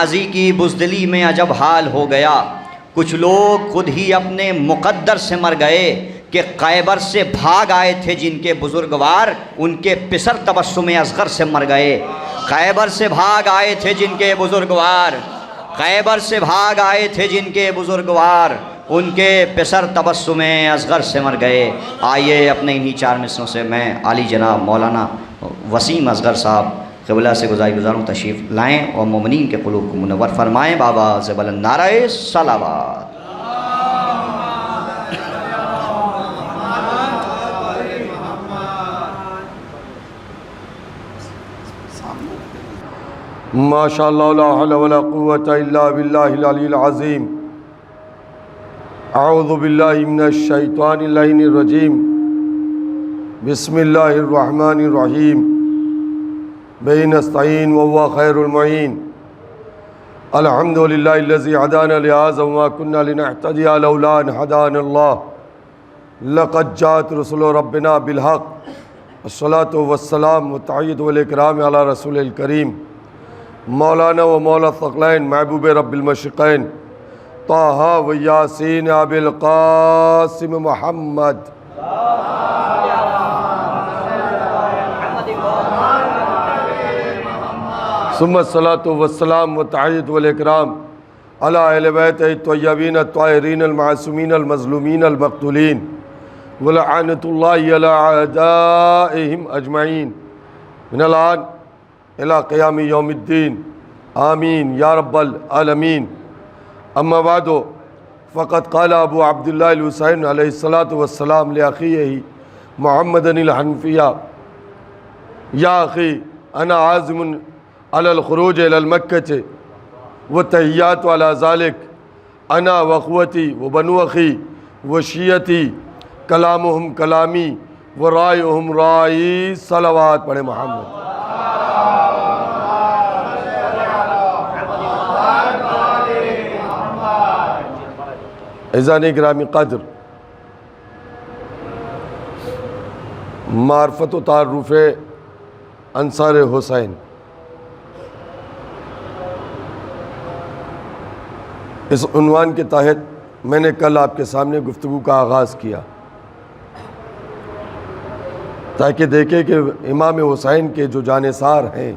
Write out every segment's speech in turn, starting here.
ماضی کی بزدلی میں عجب حال ہو گیا، کچھ لوگ خود ہی اپنے مقدر سے مر گئے کہ خیبر سے بھاگ آئے تھے جن کے بزرگوار، ان کے پسر تبسم اصغر سے مر گئے۔ خیبر سے بھاگ آئے تھے جن کے بزرگوار، خیبر سے بھاگ آئے تھے جن کے بزرگوار، ان کے پسر تبسم اصغر سے مر گئے۔ آئیے اپنے انہی چار مصروں سے میں عالی جناب مولانا وسیم اصغر صاحب قبلہ سے گزاروں تشریف لائیں اور مومنین کے قلوب کو منور فرمائیں۔ بابا سے بلند نعرہ صلوات۔ ماشاء اللہ لا حول ولا قوة الا باللہ العلی العظیم۔ اعوذ باللہ من الشیطان اللعین الرجیم، بسم اللہ الرحمن الرحیم، بہ نستعین وهو خیر المعین، الحمد للہ الذی ہدانا لہذا وما كنا لنہتدی لولا ان ہدانا اللہ، لقد جاءت رسل ربنا بالحق، الصلاة والسلام والتحیۃ والاکرام علی رسول الکریم، مولانا و مولا الثقلین محبوب رب المشرقین طہ و یاسین ابی القاسم محمد۔ ثم الصلاة والسلام والتحیۃ والاکرام علی اہل بیت الطیبین الطاہرین المعصومین المظلومین المقتولین ولعنۃ اللہ علی اعدائہم اجمعین من الآن الى قیام یوم الدین، آمین یا رب العالمین۔ اما بعد فقد قال ابو عبداللہ الحسین علیہ الصلاة والسلام لأخیہ محمد الحنفیہ، یا اخی انا عازم علی الخروج الى المکہ والتحیات علی ذلک، انا واخوتی وبنو اخی وشیعتی، کلامہم کلامی ورائہم رائی۔ صلوات پڑھے محمد۔ عزیزان گرامی قدر، معرفت و تعارف انصار حسین، اس عنوان کے تحت میں نے کل آپ کے سامنے گفتگو کا آغاز کیا تاکہ دیکھیں کہ امام حسین کے جو جانثار ہیں،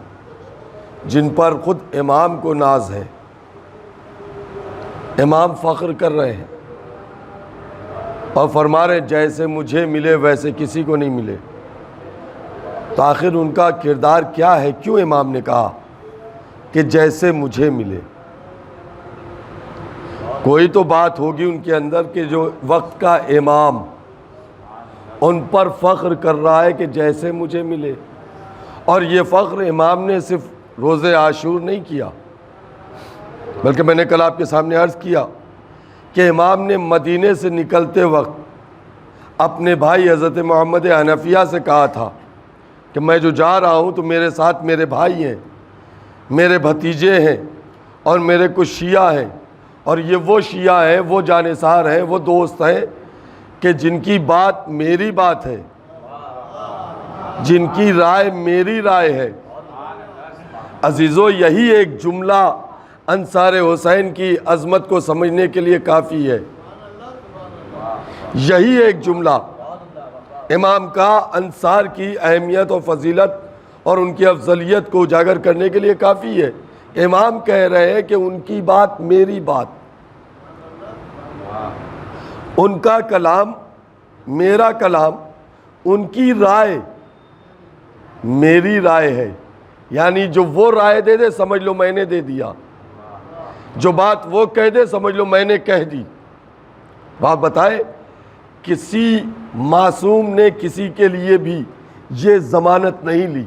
جن پر خود امام کو ناز ہے، امام فخر کر رہے ہیں اور فرما رہے ہیں جیسے مجھے ملے ویسے کسی کو نہیں ملے، تو آخر ان کا کردار کیا ہے؟ کیوں امام نے کہا کہ جیسے مجھے ملے؟ کوئی تو بات ہوگی ان کے اندر کہ جو وقت کا امام ان پر فخر کر رہا ہے کہ جیسے مجھے ملے۔ اور یہ فخر امام نے صرف روز عاشور نہیں کیا، بلکہ میں نے کل آپ کے سامنے عرض کیا کہ امام نے مدینے سے نکلتے وقت اپنے بھائی حضرت محمد حنفیہ سے کہا تھا کہ میں جو جا رہا ہوں تو میرے ساتھ میرے بھائی ہیں، میرے بھتیجے ہیں اور میرے کچھ شیعہ ہیں، اور یہ وہ شیعہ ہیں، وہ جانثار ہیں، وہ دوست ہیں کہ جن کی بات میری بات ہے، جن کی رائے میری رائے ہے۔ عزیزو، یہی ایک جملہ انصار حسین کی عظمت کو سمجھنے کے لیے کافی ہے۔ یہی ایک جملہ امام کا انصار کی اہمیت و فضیلت اور ان کی افضلیت کو اجاگر کرنے کے لیے کافی ہے۔ امام کہہ رہے ہیں کہ ان کی بات میری بات، ان کا کلام میرا کلام، ان کی رائے میری رائے ہے۔ یعنی جو وہ رائے دے دے سمجھ لو میں نے دے دیا، جو بات وہ کہہ دے سمجھ لو میں نے کہہ دی۔ بات بتائے، کسی معصوم نے کسی کے لیے بھی یہ ضمانت نہیں لی۔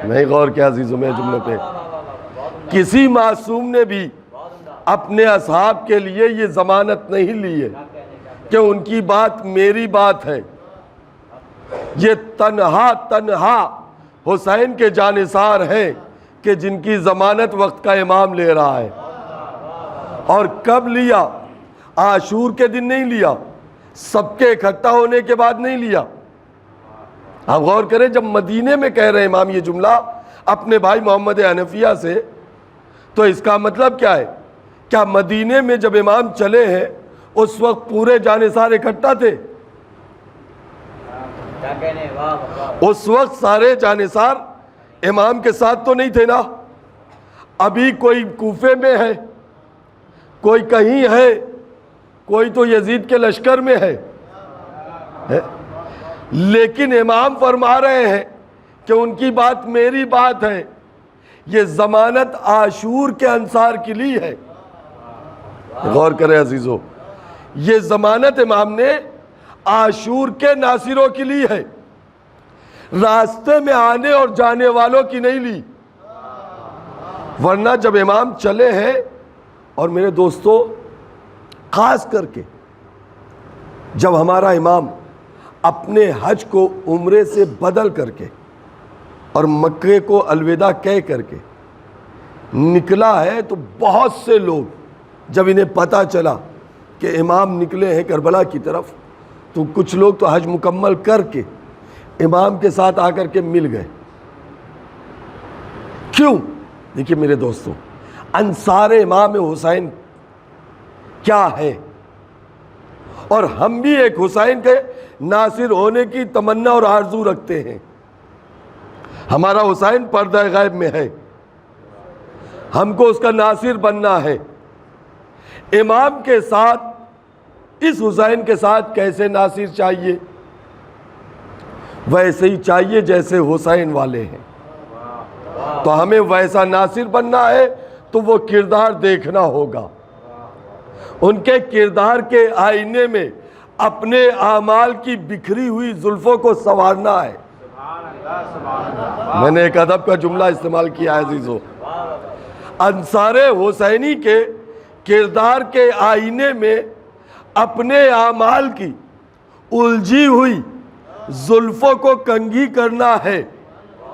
نہیں غور کیا عزیزوں میں جملے پہ، کسی معصوم نے بھی اپنے اصحاب کے لیے یہ ضمانت نہیں لی ہے کہ ان کی بات میری بات ہے۔ یہ تنہا حسین کے جانثار ہیں کہ جن کی ضمانت وقت کا امام لے رہا ہے۔ اور کب لیا؟ عاشور کے دن نہیں لیا، سب کے اکٹھا ہونے کے بعد نہیں لیا۔ آپ غور کریں، جب مدینے میں کہہ رہے امام یہ جملہ اپنے بھائی محمد حنفیہ سے، تو اس کا مطلب کیا ہے؟ کیا مدینے میں جب امام چلے ہیں اس وقت پورے جانثار اکٹھا تھے؟ اس وقت سارے جانثار امام کے ساتھ تو نہیں تھے نا. ابھی کوئی کوفے میں ہے, کوئی کہیں ہے, کوئی تو یزید کے لشکر میں ہے, لیکن امام فرما رہے ہیں کہ ان کی بات میری بات ہے. یہ ضمانت عاشور کے انصار کے لیے ہے. غور کریں عزیزو, یہ ضمانت امام نے عاشور کے ناصروں کے لیے ہے, راستے میں آنے اور جانے والوں کی نہیں لی. ورنہ جب امام چلے ہیں, اور میرے دوستو خاص کر کے جب ہمارا امام اپنے حج کو عمرے سے بدل کر کے اور مکے کو الوداع کہہ کر کے نکلا ہے, تو بہت سے لوگ جب انہیں پتہ چلا کہ امام نکلے ہیں کربلا کی طرف, تو کچھ لوگ تو حج مکمل کر کے امام کے ساتھ آ کر کے مل گئے. کیوں؟ دیکھیے میرے دوستوں, انصار امام حسین کیا ہے, اور ہم بھی ایک حسین کے ناصر ہونے کی تمنا اور آرزو رکھتے ہیں. ہمارا حسین پردہ غیب میں ہے, ہم کو اس کا ناصر بننا ہے. امام کے ساتھ, اس حسین کے ساتھ کیسے ناصر چاہیے؟ ویسے ہی چاہیے جیسے حسین والے ہیں. تو ہمیں ویسا ناصر بننا ہے تو وہ کردار دیکھنا ہوگا, ان کے کردار کے آئینے میں اپنے اعمال کی بکھری ہوئی زلفوں کو سنوارنا ہے. میں نے ایک ادب کا جملہ استعمال کیا ہے عزیزو, انصار حسینی کے کردار کے آئینے میں اپنے اعمال کی الجھی ہوئی زلفوں کو کنگھی کرنا ہے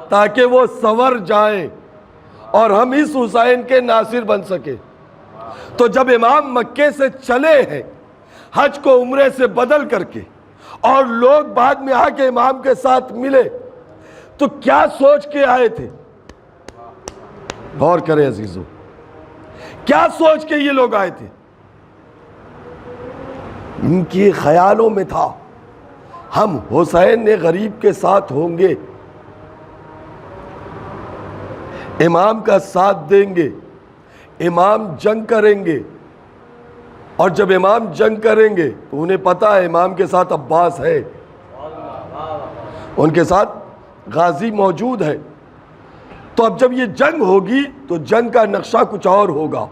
تاکہ وہ سنور جائیں اور ہم اس حسین کے ناصر بن سکے. تو جب امام مکے سے چلے ہیں حج کو عمرے سے بدل کر کے, اور لوگ بعد میں آ کے امام کے ساتھ ملے, تو کیا سوچ کے آئے تھے؟ غور کریں عزیزو, کیا سوچ کے یہ لوگ آئے تھے؟ ان کی خیالوں میں تھا ہم حسین نے غریب کے ساتھ ہوں گے, امام کا ساتھ دیں گے, امام جنگ کریں گے, اور جب امام جنگ کریں گے تو انہیں پتا ہے امام کے ساتھ عباس ہے, ان کے ساتھ غازی موجود ہے. تو اب جب یہ جنگ ہوگی تو جنگ کا نقشہ کچھ اور ہوگا.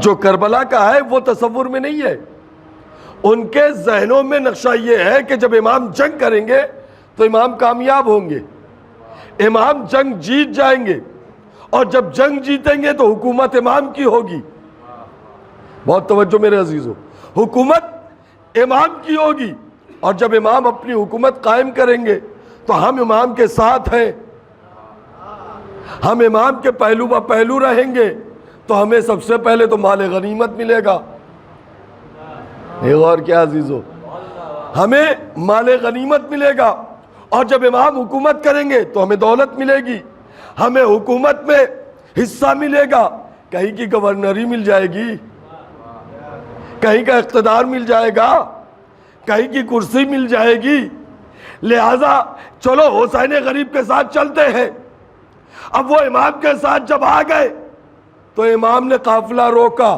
جو کربلا کا ہے وہ تصور میں نہیں ہے, ان کے ذہنوں میں نقشہ یہ ہے کہ جب امام جنگ کریں گے تو امام کامیاب ہوں گے, امام جنگ جیت جائیں گے, اور جب جنگ جیتیں گے تو حکومت امام کی ہوگی. بہت توجہ میرے عزیزو, حکومت امام کی ہوگی, اور جب امام اپنی حکومت قائم کریں گے تو ہم امام کے ساتھ ہیں, ہم امام کے پہلو بہ پہلو رہیں گے, تو ہمیں سب سے پہلے تو مال غنیمت ملے گا. غور کیا عزیزو, ہمیں مال غنیمت ملے گا, اور جب امام حکومت کریں گے تو ہمیں دولت ملے گی, ہمیں حکومت میں حصہ ملے گا, کہیں کی گورنری مل جائے گی, کہیں کا اقتدار مل جائے گا, کہیں کی کرسی مل جائے گی. لہذا چلو حسین غریب کے ساتھ چلتے ہیں. اب وہ امام کے ساتھ جب آ گئے تو امام نے قافلہ روکا,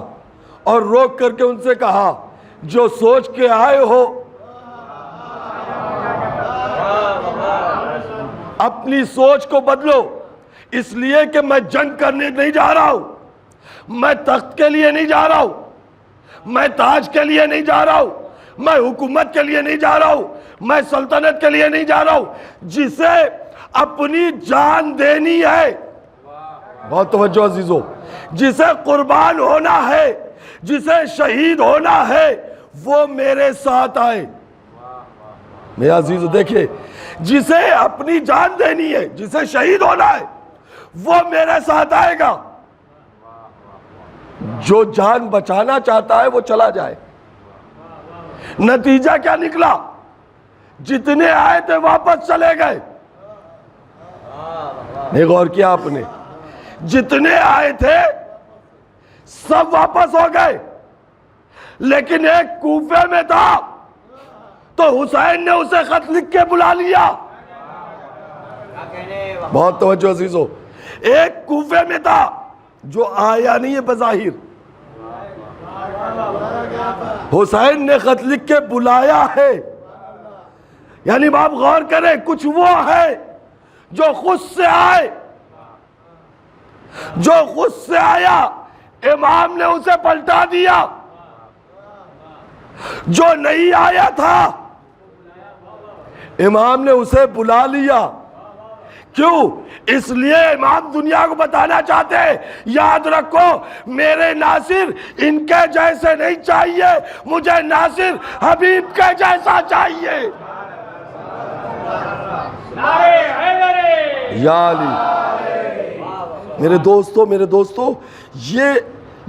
اور روک کر کے ان سے کہا جو سوچ کے آئے ہو اپنی سوچ کو بدلو, اس لیے کہ میں جنگ کرنے نہیں جا رہا ہوں, میں تخت کے لیے نہیں جا رہا ہوں, میں تاج کے لیے نہیں جا رہا ہوں, میں حکومت کے لیے نہیں جا رہا ہوں, میں سلطنت کے لیے نہیں جا رہا ہوں. جسے اپنی جان دینی ہے, بہت توجہ عزیزو, جسے قربان ہونا ہے, جسے شہید ہونا ہے, وہ میرے ساتھ آئے. میرے عزیزو دیکھیں, جسے اپنی جان دینی ہے, جسے شہید ہونا ہے, وہ میرے ساتھ آئے گا. جو جان بچانا چاہتا ہے وہ چلا جائے. نتیجہ کیا نکلا؟ جتنے آئے تھے واپس چلے گئے. نہیں غور کیا آپ نے؟ جتنے آئے تھے سب واپس ہو گئے، لیکن ایک کوفے میں تھا تو حسین نے اسے خط لکھ کے بلا لیا۔ بہت توجہ عزیزو، ایک کوفے میں تھا جو آیا نہیں ہے بظاہر، حسین نے خط لکھ کے بلایا ہے۔ یعنی آپ غور کریں، کچھ وہ ہے جو خود سے آئے، جو خود سے آیا امام نے اسے پلٹا دیا، جو نہیں آیا تھا امام نے اسے بلا لیا۔ کیوں؟ اس لیے امام دنیا کو بتانا چاہتے ہیں، یاد رکھو میرے ناصر ان کے جیسے نہیں چاہیے، مجھے ناصر حبیب کے جیسا چاہیے۔ یا علی۔ میرے دوستو یہ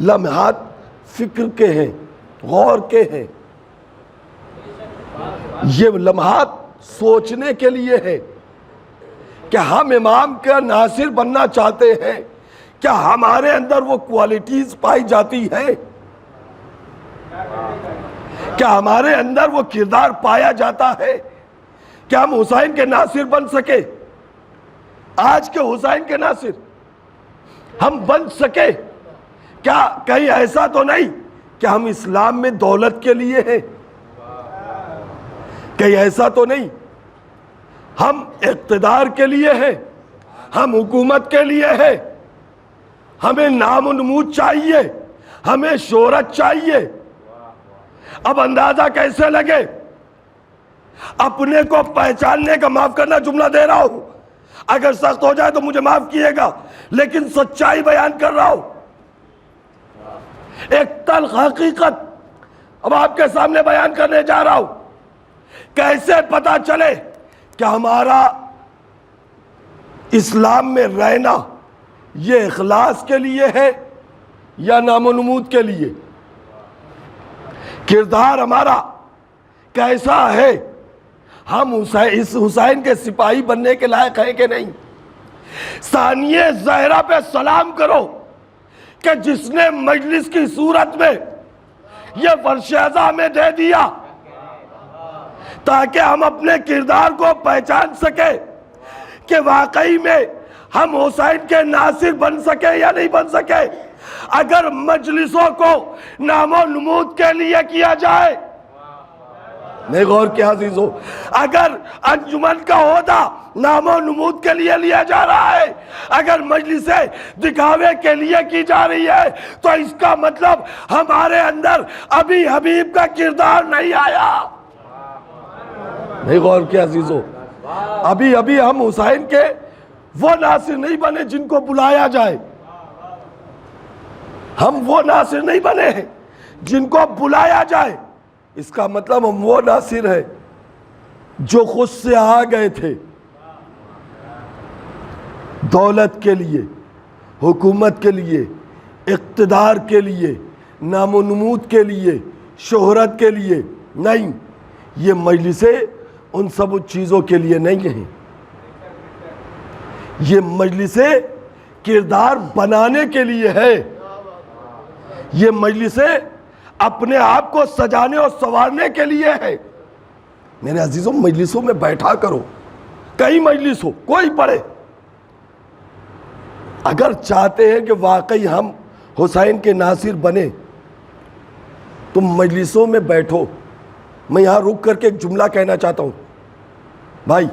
لمحات فکر کے ہیں، غور کے ہیں، یہ لمحات سوچنے کے لیے ہے کہ ہم امام کا ناصر بننا چاہتے ہیں، کیا ہمارے اندر وہ کوالٹیز پائی جاتی ہے؟ کیا ہمارے اندر وہ کردار پایا جاتا ہے کہ ہم حسین کے ناصر بن سکے؟ آج کے حسین کے ناصر ہم بن سکے کیا؟ کہیں ایسا تو نہیں کہ ہم اسلام میں دولت کے لیے ہیں؟ کہیں ایسا تو نہیں ہم اقتدار کے لیے ہیں، ہم حکومت کے لیے ہیں، ہمیں نام و نمود چاہیے، ہمیں شہرت چاہیے؟ اب اندازہ کیسے لگے؟ اپنے کو پہچاننے کا، معاف کرنا جملہ دے رہا ہوں، اگر سخت ہو جائے تو مجھے معاف کیے گا، لیکن سچائی بیان کر رہا ہوں، ایک تلخ حقیقت اب آپ کے سامنے بیان کرنے جا رہا ہوں۔ کیسے پتا چلے کہ ہمارا اسلام میں رہنا یہ اخلاص کے لیے ہے یا نام و نمود کے لیے؟ کردار ہمارا کیسا ہے؟ ہم اس حسین کے سپاہی بننے کے لائق ہیں کہ نہیں؟ ثانیہ زہرا پہ سلام کرو کہ جس نے مجلس کی صورت میں یہ فرش ازاں ہمیں دے دیا تاکہ ہم اپنے کردار کو پہچان سکے کہ واقعی میں ہم حسین کے ناصر بن سکے یا نہیں بن سکے۔ اگر مجلسوں کو نام و نمود کے لیے کیا جائے، نہیں غور کیا عزیزو، اگر انجمن کا عہدہ نام و نمود کے لیے لیا جا رہا ہے، اگر مجلسیں دکھاوے کے لیے کی جا رہی ہے، تو اس کا مطلب ہمارے اندر ابھی حبیب کا کردار نہیں آیا۔ نہیں غور کیا عزیزو، ابھی ہم حسین کے وہ ناصر نہیں بنے جن کو بلایا جائے، ہم وہ ناصر نہیں بنے ہیں جن کو بلایا جائے۔ اس کا مطلب ہم وہ ناصر ہیں جو خود سے آ گئے تھے، دولت کے لیے، حکومت کے لیے، اقتدار کے لیے، نام و نمود کے لیے، شہرت کے لیے نہیں۔ یہ مجلسیں ان سب چیزوں کے لیے نہیں ہیں، یہ مجلسیں کردار بنانے کے لیے ہے، یہ مجلسیں اپنے آپ کو سجانے اور سنوارنے کے لیے ہے۔ میرے عزیزوں، مجلسوں میں بیٹھا کرو، کئی مجلس ہو، کوئی پڑھے۔ اگر چاہتے ہیں کہ واقعی ہم حسین کے ناصر بنے تو مجلسوں میں بیٹھو۔ میں یہاں رک کر کے ایک جملہ کہنا چاہتا ہوں، بھائی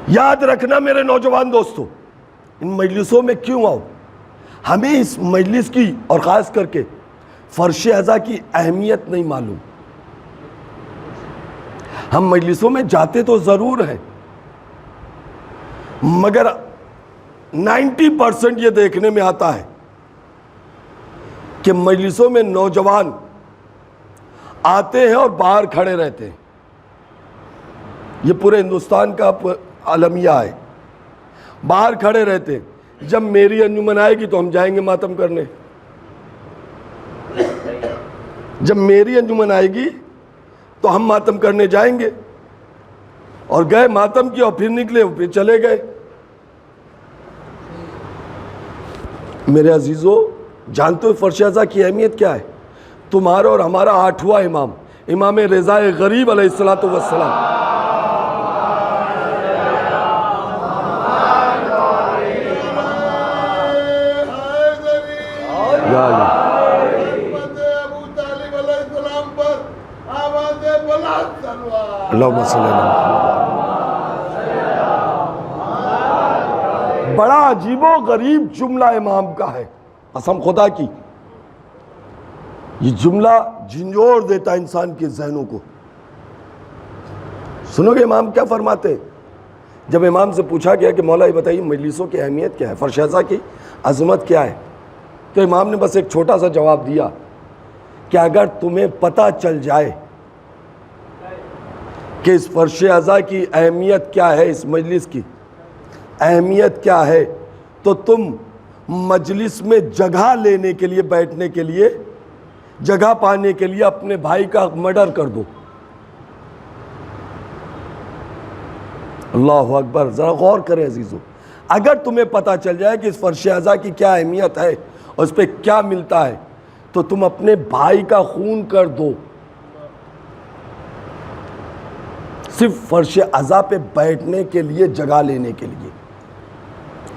یاد رکھنا میرے نوجوان دوستو، ان مجلسوں میں کیوں آؤ؟ ہمیں اس مجلس کی اور خاص کر کے فرش ازاں کی اہمیت نہیں معلوم۔ ہم مجلسوں میں جاتے تو ضرور ہیں، مگر 90% یہ دیکھنے میں آتا ہے کہ مجلسوں میں نوجوان آتے ہیں اور باہر کھڑے رہتے ہیں۔ یہ پورے ہندوستان کا عالمیہ ہے، باہر کھڑے رہتے ہیں۔ جب میری انجمن آئے گی تو ہم جائیں گے ماتم کرنے، جب میری انجمن آئے گی تو ہم ماتم کرنے جائیں گے، اور گئے ماتم کی اور پھر نکلے، پھر چلے گئے۔ میرے عزیزو، جانتے ہو فرش ازا کی اہمیت کیا ہے؟ تمہارا اور ہمارا 8واں امام، امام رضا غریب علیہ السلام، یا اللہ، اللہم صلی اللہ علیہ وسلم۔ بڑا عجیب و غریب جملہ امام کا ہے، قسم خدا کی یہ جملہ جھنجھوڑ دیتا ہے انسان کے ذہنوں کو۔ سنو گے امام کیا فرماتے ہیں؟ جب امام سے پوچھا گیا کہ مولا یہ بتائیے مجلسوں کی اہمیت کیا ہے، فرش ازا کی عظمت کیا ہے، تو امام نے بس ایک چھوٹا سا جواب دیا کہ اگر تمہیں پتہ چل جائے کہ اس فرش ازا کی اہمیت کیا ہے، اس مجلس کی اہمیت کیا ہے، تو تم مجلس میں جگہ لینے کے لیے، بیٹھنے کے لیے جگہ پانے کے لیے اپنے بھائی کا مرڈر کر دو۔ اللہ اکبر، ذرا غور کریں عزیزو، اگر تمہیں پتہ چل جائے کہ اس فرش ازا کی کیا اہمیت ہے اور اس پہ کیا ملتا ہے، تو تم اپنے بھائی کا خون کر دو، صرف فرش ازا پہ بیٹھنے کے لیے، جگہ لینے کے لیے۔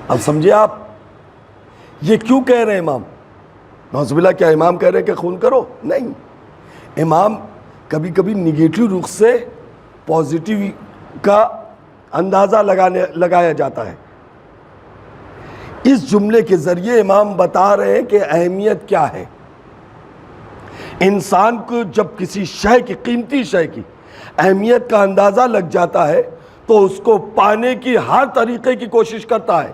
اب سمجھے آپ یہ کیوں کہہ رہے ہیں امام؟ نعوذ باللہ، کیا امام کہہ رہے ہیں کہ خون کرو؟ نہیں، امام کبھی کبھی نگیٹو رخ سے پازیٹیو کا اندازہ لگایا جاتا ہے۔ اس جملے کے ذریعے امام بتا رہے ہیں کہ اہمیت کیا ہے۔ انسان کو جب کسی شے کی، قیمتی شے کی اہمیت کا اندازہ لگ جاتا ہے تو اس کو پانے کی ہر طریقے کی کوشش کرتا ہے،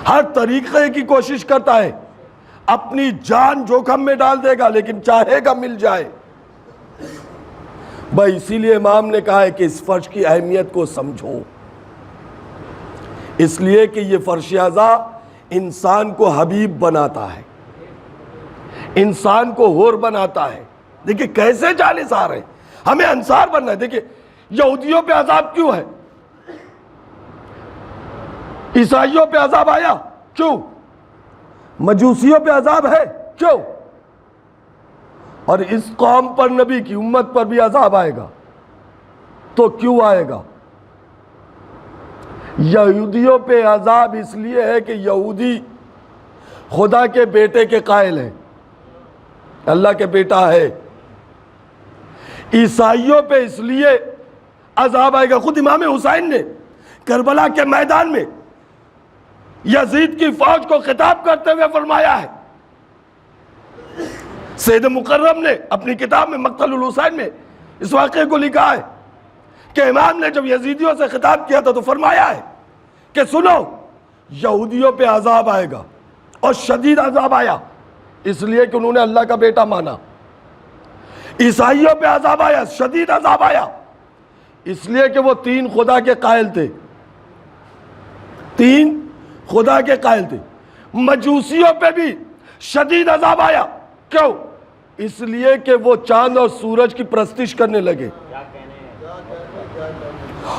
ہر طریقے کی کوشش کرتا ہے، اپنی جان جوخم میں ڈال دے گا لیکن چاہے گا مل جائے۔ بھائی اسی لیے امام نے کہا ہے کہ اس فرش کی اہمیت کو سمجھو، اس لیے کہ یہ فرش ازا انسان کو حبیب بناتا ہے، انسان کو حور بناتا ہے۔ دیکھیں کیسے جالس آ رہے ہیں، ہمیں انصار بننا ہے۔ دیکھیں یہودیوں پہ عذاب کیوں ہے؟ عیسائیوں پہ عذاب آیا کیوں؟ مجوسیوں پہ عذاب ہے کیوں؟ اور اس قوم پر، نبی کی امت پر بھی عذاب آئے گا تو کیوں آئے گا؟ یہودیوں پہ عذاب اس لیے ہے کہ یہودی خدا کے بیٹے کے قائل ہیں، اللہ کے بیٹا ہے۔ عیسائیوں پہ اس لیے عذاب آئے گا، خود امام حسین نے کربلا کے میدان میں یزید کی فوج کو خطاب کرتے ہوئے فرمایا ہے، سید مکرم نے اپنی کتاب میں مقتل الحسین میں اس واقعے کو لکھا ہے کہ امام نے جب یزیدیوں سے خطاب کیا تھا تو فرمایا ہے کہ سنو یہودیوں پہ عذاب آئے گا، اور شدید عذاب آیا اس لیے کہ انہوں نے اللہ کا بیٹا مانا۔ عیسائیوں پہ عذاب آیا، شدید عذاب آیا اس لیے کہ وہ تین خدا کے قائل تھے، تین خدا کے قائل تھے۔ مجوسیوں پہ بھی شدید عذاب آیا، کیوں؟ اس لیے کہ وہ چاند اور سورج کی پرستش کرنے لگے۔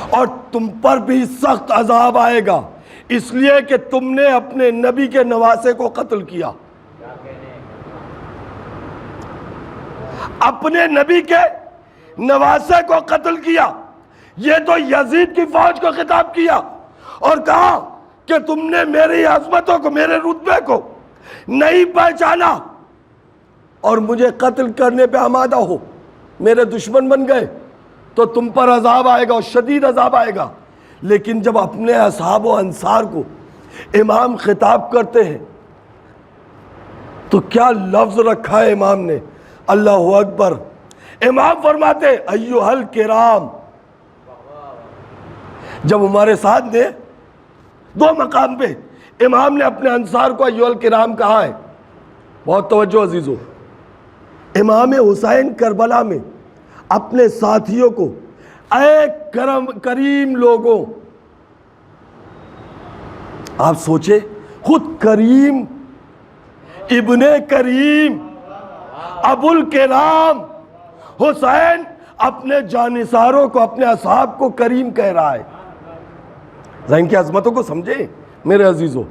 اور تم پر بھی سخت عذاب آئے گا اس لیے کہ تم نے اپنے نبی کے نواسے کو قتل کیا، اپنے نبی کے نواسے کو قتل کیا۔ یہ تو یزید کی فوج کو خطاب کیا اور کہا کہ تم نے میری عظمتوں کو، میرے رتبے کو نہیں پہچانا اور مجھے قتل کرنے پہ آمادہ ہو، میرے دشمن بن گئے تو تم پر عذاب آئے گا اور شدید عذاب آئے گا۔ لیکن جب اپنے اصحاب و انصار کو امام خطاب کرتے ہیں تو کیا لفظ رکھا ہے امام نے؟ اللہ اکبر۔ امام فرماتے ایھا الکرام، جب ہمارے ساتھ نے دو مقام پہ امام نے اپنے انصار کو ایھا الکرام کہا ہے، بہت توجہ عزیزو۔ امام حسین کربلا میں اپنے ساتھیوں کو اے کریم لوگوں، آپ سوچے خود کریم، ابن کریم، ابو الکرام حسین اپنے جانثاروں کو، اپنے اصحاب کو کریم کہہ رہا ہے۔ ذہن کی عظمتوں کو سمجھے میرے عزیزو۔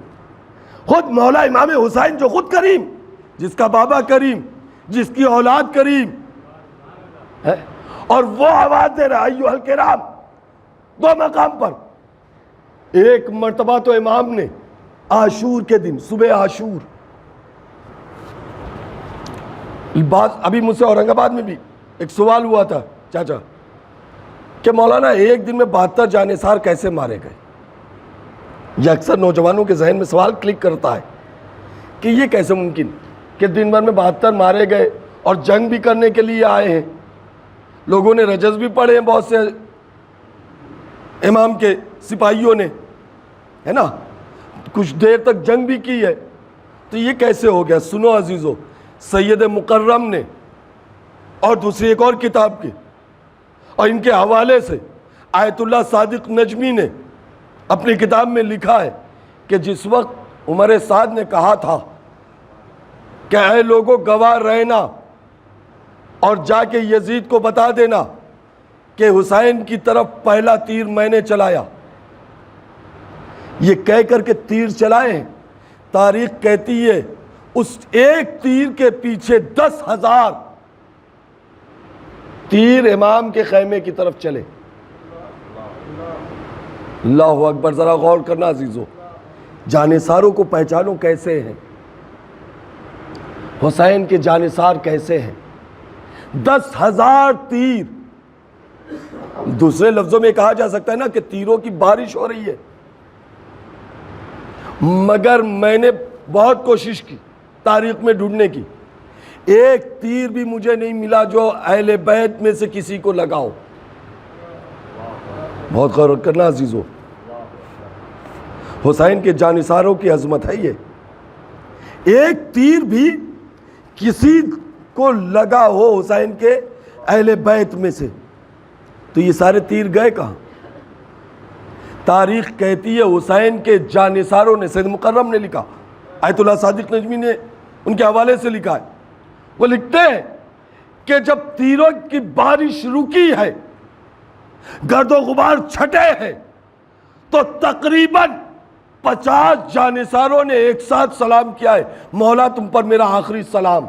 خود مولا امام حسین جو خود کریم، جس کا بابا کریم، جس کی اولاد کریم ہے، اور وہ آواز دے رہا ایھا الکرام دو مقام پر۔ ایک مرتبہ تو امام نے عاشور کے دن، صبح عاشور، بات ابھی مجھ سے اورنگ آباد میں بھی ایک سوال ہوا تھا چاچا کہ مولانا ایک دن میں 72 جانثار کیسے مارے گئے؟ یہ اکثر نوجوانوں کے ذہن میں سوال کلک کرتا ہے کہ یہ کیسے ممکن کہ دن بھر میں 72 مارے گئے اور جنگ بھی کرنے کے لیے آئے ہیں۔ لوگوں نے رجز بھی پڑھے ہیں، بہت سے امام کے سپاہیوں نے، ہے نا، کچھ دیر تک جنگ بھی کی ہے، تو یہ کیسے ہو گیا؟ سنو عزیزو، سید مکرم نے اور دوسری ایک اور کتاب کی اور ان کے حوالے سے آیت اللہ صادق نجمی نے اپنی کتاب میں لکھا ہے کہ جس وقت عمر سعد نے کہا تھا کہ اے لوگوں گواہ رہنا اور جا کے یزید کو بتا دینا کہ حسین کی طرف پہلا تیر میں نے چلایا، یہ کہہ کر کے تیر چلائے ہیں، تاریخ کہتی ہے اس ایک تیر کے پیچھے 10,000 تیر امام کے خیمے کی طرف چلے۔ اللہ اکبر، ذرا غور کرنا عزیزو، جانثاروں کو پہچانو کیسے ہیں، حسین کے جانثار کیسے ہیں۔ 10,000 تیر، دوسرے لفظوں میں کہا جا سکتا ہے نا کہ تیروں کی بارش ہو رہی ہے، مگر میں نے بہت کوشش کی تاریخ میں ڈھونڈنے کی، ایک تیر بھی مجھے نہیں ملا جو اہل بیت میں سے کسی کو لگا ہو۔ بہت غور کرنا عزیزو، حسین کے جانثاروں کی عظمت ہے یہ، ایک تیر بھی کسی کو لگا ہو حسین کے اہل بیت میں سے، تو یہ سارے تیر گئے کہاں؟ تاریخ کہتی ہے حسین کے جانثاروں نے، سید مکرم نے لکھا، آیت اللہ صادق نجمی نے ان کے حوالے سے لکھا ہے، وہ لکھتے ہیں کہ جب تیروں کی بارش رکی ہے، گرد و غبار چھٹے ہیں، تو تقریباً 50 جانثاروں نے ایک ساتھ سلام کیا ہے، مولا تم پر میرا آخری سلام۔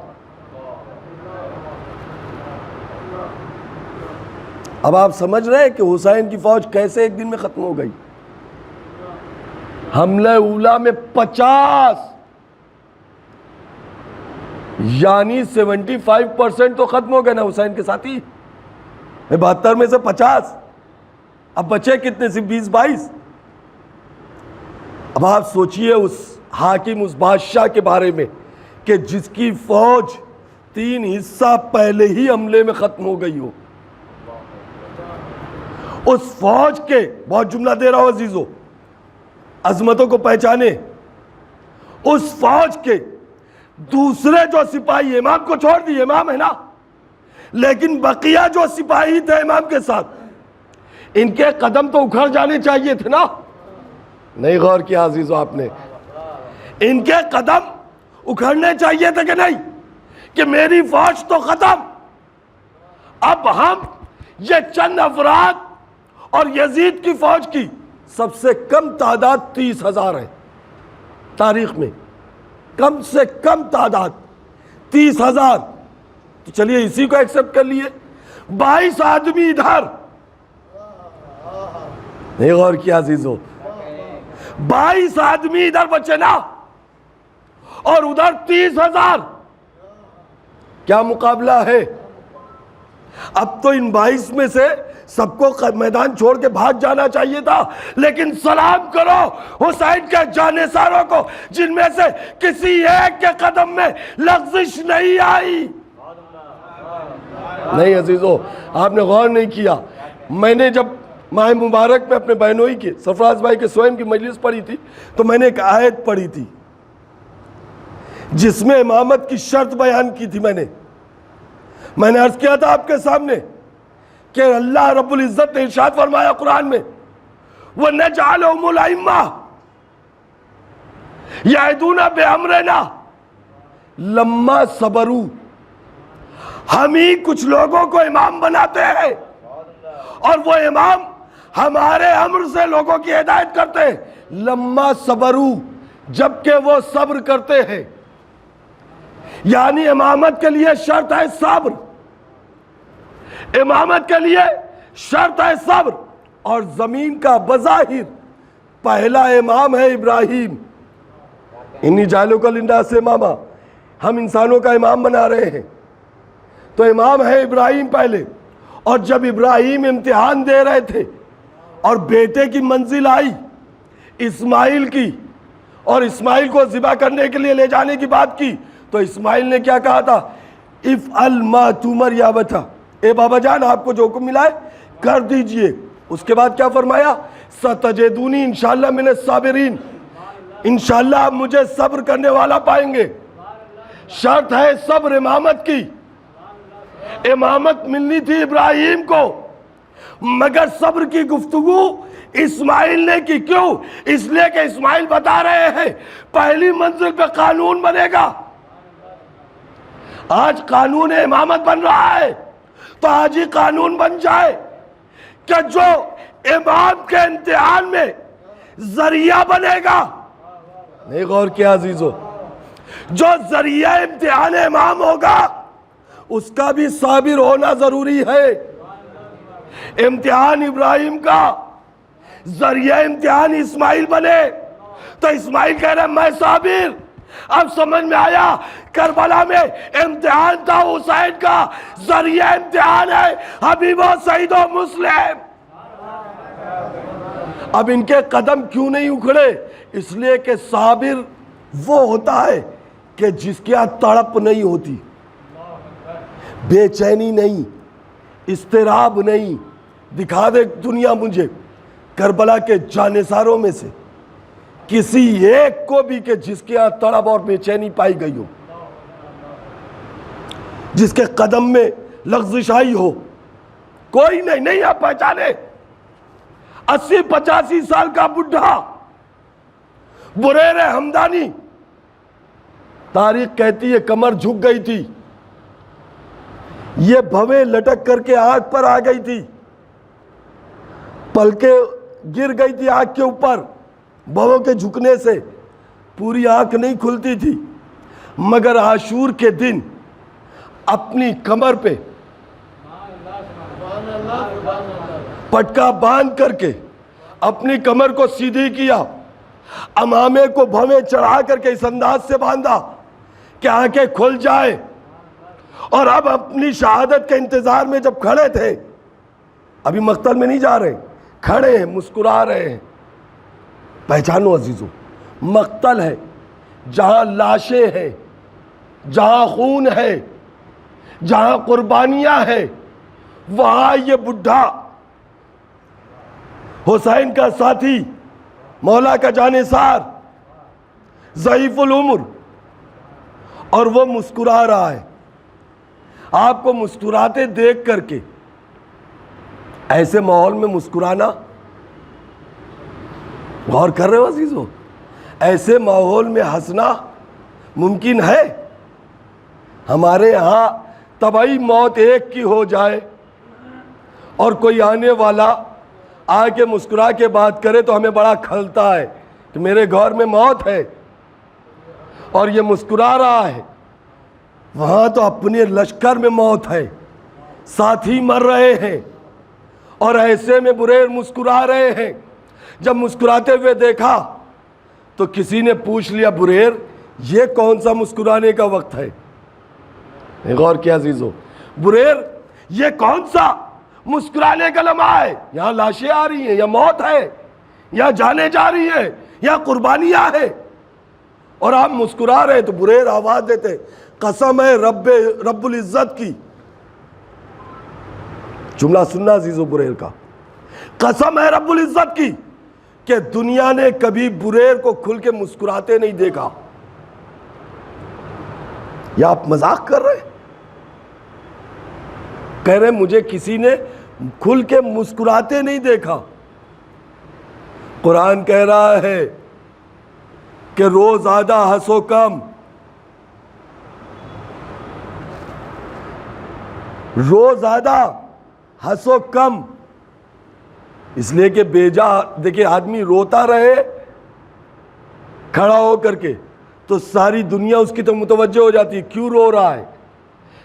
اب آپ سمجھ رہے ہیں کہ حسین کی فوج کیسے ایک دن میں ختم ہو گئی؟ حملہ اولا میں 50، یعنی 75% تو ختم ہو گئے نا حسین کے ساتھی، 72 میں سے 50، اب بچے کتنے؟ صرف 20-22۔ اب آپ سوچئے اس حاکم، اس بادشاہ کے بارے میں کہ جس کی فوج 3 حصہ پہلے ہی حملے میں ختم ہو گئی ہو، اس فوج کے، بہت جملہ دے رہا ہوں عزیزو، عظمتوں کو پہچانے، اس فوج کے دوسرے جو سپاہی، امام کو چھوڑ دی، امام ہے نا، لیکن بقیہ جو سپاہی تھے امام کے ساتھ، ان کے قدم تو اکھڑ جانے چاہیے تھے نا؟ نہیں غور کیا عزیزو آپ نے؟ ان کے قدم اکھڑنے چاہیے تھے کہ نہیں؟ کہ میری فوج تو ختم، اب ہم یہ چند افراد، اور یزید کی فوج کی سب سے کم تعداد 30,000 ہے تاریخ میں، کم سے کم تعداد 30,000، تو چلیے اسی کو ایکسپٹ کر لیے، 22 آدمی ادھر، نہیں غور کیا عزیزو، 22 آدمی ادھر بچے نا، اور ادھر 30,000، کیا مقابلہ ہے؟ اب تو ان 22 میں سے سب کو میدان چھوڑ کے بھاگ جانا چاہیے تھا، لیکن سلام کرو حسین کے جانثاروں کو جن میں سے کسی ایک کے قدم میں لغزش نہیں آئی۔ نہیں عزیزو، آپ نے غور نہیں کیا، میں نے جب ماہ مبارک میں اپنے بہنوئی کے، سرفراز بھائی کے سوئم کی مجلس پڑھی تھی، تو میں نے ایک آیت پڑھی تھی جس میں امامت کی شرط بیان کی تھی۔ میں نے عرض کیا تھا آپ کے سامنے کہ اللہ رب العزت نے ارشاد فرمایا قرآن میں، وَنَجْعَلُهُمُ الْأَئِمَّةَ يَهْدُونَ بِأَمْرِنَا لَمَّا صَبَرُوا، ہم ہی کچھ لوگوں کو امام بناتے ہیں اور وہ امام ہمارے امر سے لوگوں کی ہدایت کرتے ہیں، لَمَّا صَبَرُوا، جبکہ وہ صبر کرتے ہیں. یعنی امامت کے لیے شرط ہے صبر. امامت کے لیے شرط ہے صبر. اور زمین کا بظاہر پہلا امام ہے ابراہیم. انی جعلک للناس اماما، ہم انسانوں کا امام بنا رہے ہیں تو امام ہے ابراہیم پہلے. اور جب ابراہیم امتحان دے رہے تھے اور بیٹے کی منزل آئی اسماعیل کی، اور اسماعیل کو ذبح کرنے کے لیے لے جانے کی بات کی، تو اسماعیل نے کیا کہا تھا؟ افعل ما تؤمر یا بتا، اے بابا جان آپ کو جو حکم ملا ہے کر دیجئے. اس کے بعد کیا فرمایا؟ ستجدونی انشاءاللہ من الصابرین، انشاءاللہ آپ مجھے صبر کرنے والا پائیں گے. شرط ہے صبر امامت کی. امامت ملنی تھی ابراہیم کو، مگر صبر کی گفتگو اسماعیل نے کی. کیوں؟ اس لیے کہ اسماعیل بتا رہے ہیں پہلی منزل پہ قانون بنے گا. آج قانون امامت بن رہا ہے تو آج ہی قانون بن جائے کہ جو امام کے امتحان میں ذریعہ بنے گا. نہیں غور کیا عزیزو، جو ذریعہ امتحان امام ہوگا اس کا بھی صابر ہونا ضروری ہے. امتحان ابراہیم کا ذریعہ امتحان اسماعیل بنے تو اسماعیل کہہ رہے میں صابر. اب سمجھ میں آیا کربلا میں امتحان تھا حسین کا، ذریعہ امتحان ہے حبیب و سعید و مسلم. اب ان کے قدم کیوں نہیں اکھڑے؟ اس لیے کہ صابر وہ ہوتا ہے کہ جس کے ہاں تڑپ نہیں ہوتی، بے چینی نہیں، اضطراب نہیں. دکھا دے دنیا مجھے کربلا کے جانثاروں میں سے کسی ایک کو بھی کہ جس کے ہاں تڑپ اور بے چینی پائی گئی ہو، جس کے قدم میں لغزش آئی ہو. کوئی نہیں آپ پہچانے. 80-85 سال کا بڈھا بریر ہمدانی، تاریخ کہتی ہے کمر جھک گئی تھی، یہ بھویں لٹک کر کے آنکھ پر آ گئی تھی، پلکیں گر گئی تھی آنکھ کے اوپر بھووں کے جھکنے سے، پوری آنکھ نہیں کھلتی تھی. مگر عاشور کے دن اپنی کمر پہ پٹکا باندھ کر کے اپنی کمر کو سیدھی کیا، امامے کو بھویں چڑھا کر کے اس انداز سے باندھا کہ آنکھیں کھل جائے. اور اب اپنی شہادت کے انتظار میں جب کھڑے تھے، ابھی مقتل میں نہیں جا رہے، کھڑے ہیں مسکرا رہے ہیں. پہچانو عزیزو، مقتل ہے جہاں لاشیں ہیں، جہاں خون ہے، جہاں قربانیاں ہیں، وہاں یہ بڈھا حسین کا ساتھی، مولا کا جانثار، ضعیف العمر، اور وہ مسکرا رہا ہے. آپ کو مسکراتے دیکھ کر کے ایسے ماحول میں مسکرانا، غور کر رہے ہو عزیزو؟ ایسے ماحول میں ہنسنا ممکن ہے؟ ہمارے ہاں طبعی موت ایک کی ہو جائے اور کوئی آنے والا آ کے مسکرا کے بات کرے تو ہمیں بڑا کھلتا ہے کہ میرے گھر میں موت ہے اور یہ مسکرا رہا ہے. وہاں تو اپنے لشکر میں موت ہے، ساتھی مر رہے ہیں اور ایسے میں بریر مسکرا رہے ہیں. جب مسکراتے ہوئے دیکھا تو کسی نے پوچھ لیا بریر یہ کون سا مسکرانے کا وقت ہے؟ غور کیا عزیزو، بریر یہ کون سا مسکرانے کا لمحہ ہے؟ یہاں لاشیں آ رہی ہیں، یا موت ہے، یا جانے جا رہی ہیں، یا قربانیاں ہیں، اور آپ مسکرا رہے. تو بریر آواز دیتے قسم ہے رب العزت کی. جملہ سننا عزیزو بریر کا، قسم ہے رب العزت کی کہ دنیا نے کبھی بریر کو کھل کے مسکراتے نہیں دیکھا. یا آپ مذاق کر رہے؟ کہہ رہے مجھے کسی نے کھل کے مسکراتے نہیں دیکھا. قرآن کہہ رہا ہے کہ رو زیادہ ہنسو کم، رو زیادہ ہنسو کم. اس لیے کہ بیجا دیکھیں آدمی روتا رہے کھڑا ہو کر کے تو ساری دنیا اس کی تو متوجہ ہو جاتی ہے کیوں رو رہا ہے.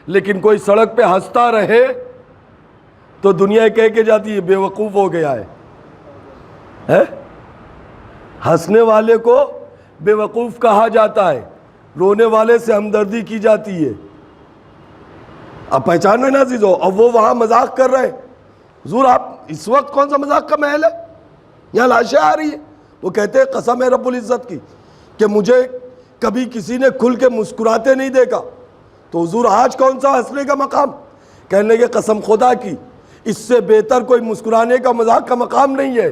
لیکن کوئی سڑک پہ ہنستا رہے تو دنیا کہہ کے جاتی ہے بے وقوف ہو گیا ہے. ہنسنے والے کو بے وقوف کہا جاتا ہے, رونے والے سے ہمدردی کی جاتی ہے. اب پہچان رہے نا عزیزو. اب وہ وہاں مذاق کر رہے, حضور آپ اس وقت کون سا مذاق کا محل ہے, یہاں لاشیں آ رہی ہے. وہ کہتے ہیں قسم ہے رب العزت کی کہ مجھے کبھی کسی نے کھل کے مسکراتے نہیں دیکھا. تو حضور آج کون سا ہنسنے کا مقام؟ کہنے لگے قسم خدا کی اس سے بہتر کوئی مسکرانے کا مذاق کا مقام نہیں ہے.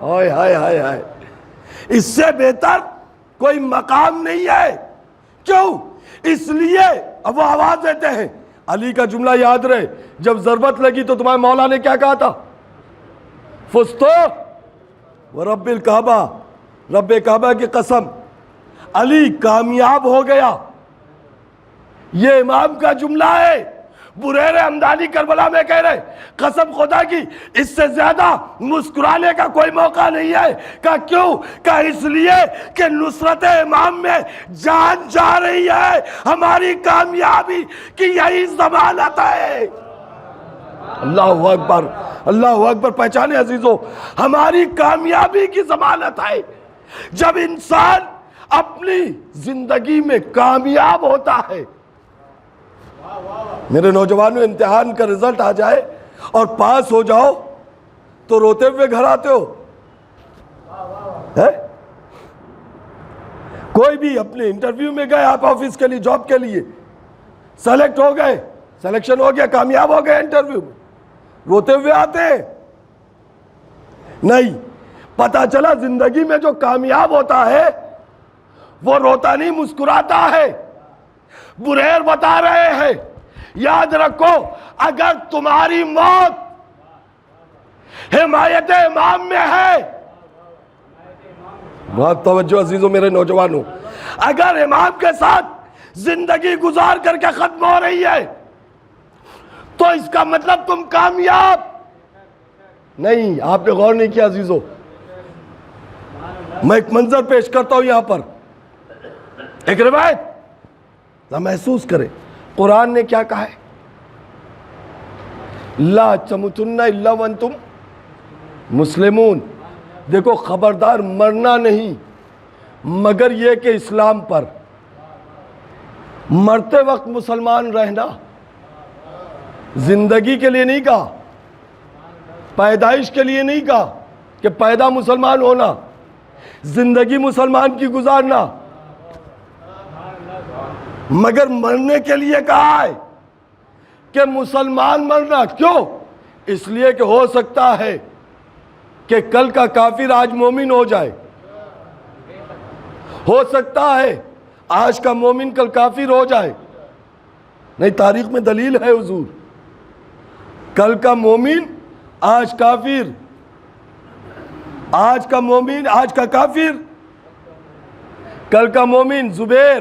ہائے ہائے ہائے ہائے, اس سے بہتر کوئی مقام نہیں ہے. کیوں؟ اس لیے اب وہ آواز دیتے ہیں. علی کا جملہ یاد رہے, جب ضرورت لگی تو تمہارے مولا نے کیا کہا تھا؟ فستو ورب الکعبہ, رب کعبہ کی قسم علی کامیاب ہو گیا. یہ امام کا جملہ ہے. بریر حمدانی کربلا میں کہہ رہے قسم خدا کی اس سے زیادہ مسکرانے کا کوئی موقع نہیں ہے. کہا کیوں؟ کہا اس لیے کہ نصرت امام میں جان جا رہی ہے. ہماری کامیابی کی یہی ضمانت ہے. اللہ اکبر, اللہ اکبر. پہچانے عزیزو, ہماری کامیابی کی ضمانت ہے. جب انسان اپنی زندگی میں کامیاب ہوتا ہے, میرے نوجوانوں امتحان کا رزلٹ آ جائے اور پاس ہو جاؤ تو روتے ہوئے گھر آتے ہو. کوئی بھی اپنے انٹرویو میں گئے, آپ آفس کے لیے جاب کے لیے سلیکٹ ہو گئے, سلیکشن ہو گیا, کامیاب ہو گئے انٹرویو میں, روتے ہوئے آتے ہیں؟ نہیں. پتا چلا زندگی میں جو کامیاب ہوتا ہے وہ روتا نہیں مسکراتا ہے. بریر بتا رہے ہیں یاد رکھو اگر تمہاری موت حمایت امام میں ہے, بہت توجہ عزیزوں میرے نوجوانوں, اگر امام کے ساتھ زندگی گزار کر کے ختم ہو رہی ہے تو اس کا مطلب تم کامیاب نہیں. آپ نے غور نہیں کیا عزیزوں. میں ایک منظر پیش کرتا ہوں یہاں پر, ایک روایت محسوس کریں. قرآن نے کیا کہا ہے؟ لا تموتن الا وانتم مسلمون. دیکھو خبردار مرنا نہیں مگر یہ کہ اسلام پر. مرتے وقت مسلمان رہنا, زندگی کے لیے نہیں کہا, پیدائش کے لیے نہیں کہا کہ پیدا مسلمان ہونا, زندگی مسلمان کی گزارنا, مگر مرنے کے لیے کہا ہے کہ مسلمان مرنا. کیوں؟ اس لیے کہ ہو سکتا ہے کہ کل کا کافر آج مومن ہو جائے, ہو سکتا ہے آج کا مومن کل کافر ہو جائے. نہیں, تاریخ میں دلیل ہے حضور, کل کا مومن آج کافر, آج کا مومن آج کا کافر, کل کا مومن زبیر,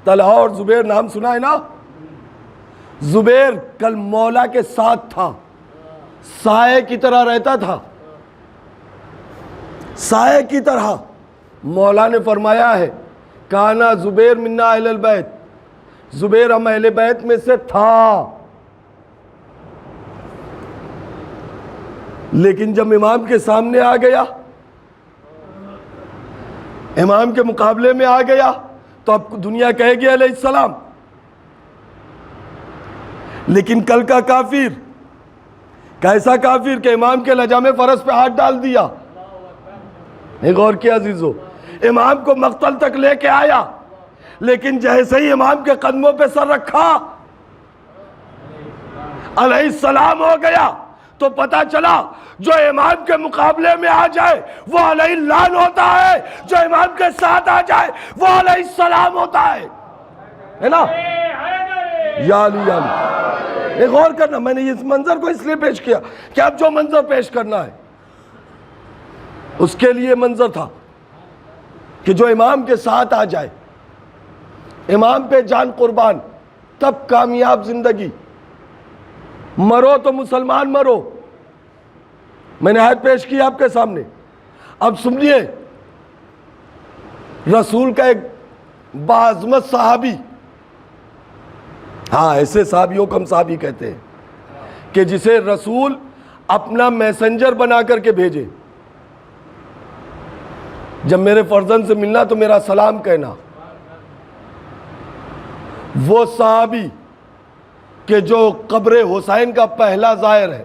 طلحہ اور زبیر نام سنا ہے نا. زبیر کل مولا کے ساتھ تھا, سائے کی طرح رہتا تھا, سائے کی طرح. مولا نے فرمایا ہے کانا زبیر منا اہل البیت, زبیر ہم اہل بیت میں سے تھا. لیکن جب امام کے سامنے آ گیا, امام کے مقابلے میں آ گیا تو اب دنیا کہے گی علیہ السلام. لیکن کل کا کافر کیسا کافر کہ امام کے لجام فرس پہ ہاتھ ڈال دیا. نہیں غور کیا عزیزو, امام کو مقتل تک لے کے آیا, لیکن جیسے ہی امام کے قدموں پہ سر رکھا علیہ السلام ہو گیا تو پتا چلا جو امام کے مقابلے میں آ جائے وہ علیہ اللعن ہوتا ہے, جو امام کے ساتھ آ جائے وہ علیہ السلام ہوتا ہے نا. یا علی یا علی. ایک غور کرنا, میں نے اس منظر کو اس لیے پیش کیا کہ اب جو منظر پیش کرنا ہے اس کے لیے منظر تھا کہ جو امام کے ساتھ آ جائے, امام پہ جان قربان, تب کامیاب زندگی. مرو تو مسلمان مرو. میں نے آیت پیش کی آپ کے سامنے, اب سنیے رسول کا ایک باعظمت صحابی، ہاں ایسے صحابیوں کو ہم صحابی کہتے ہیں کہ جسے رسول اپنا میسنجر بنا کر کے بھیجے، جب میرے فرزند سے ملنا تو میرا سلام کہنا۔ وہ صحابی کہ جو قبر حسین کا پہلا زائر ہے،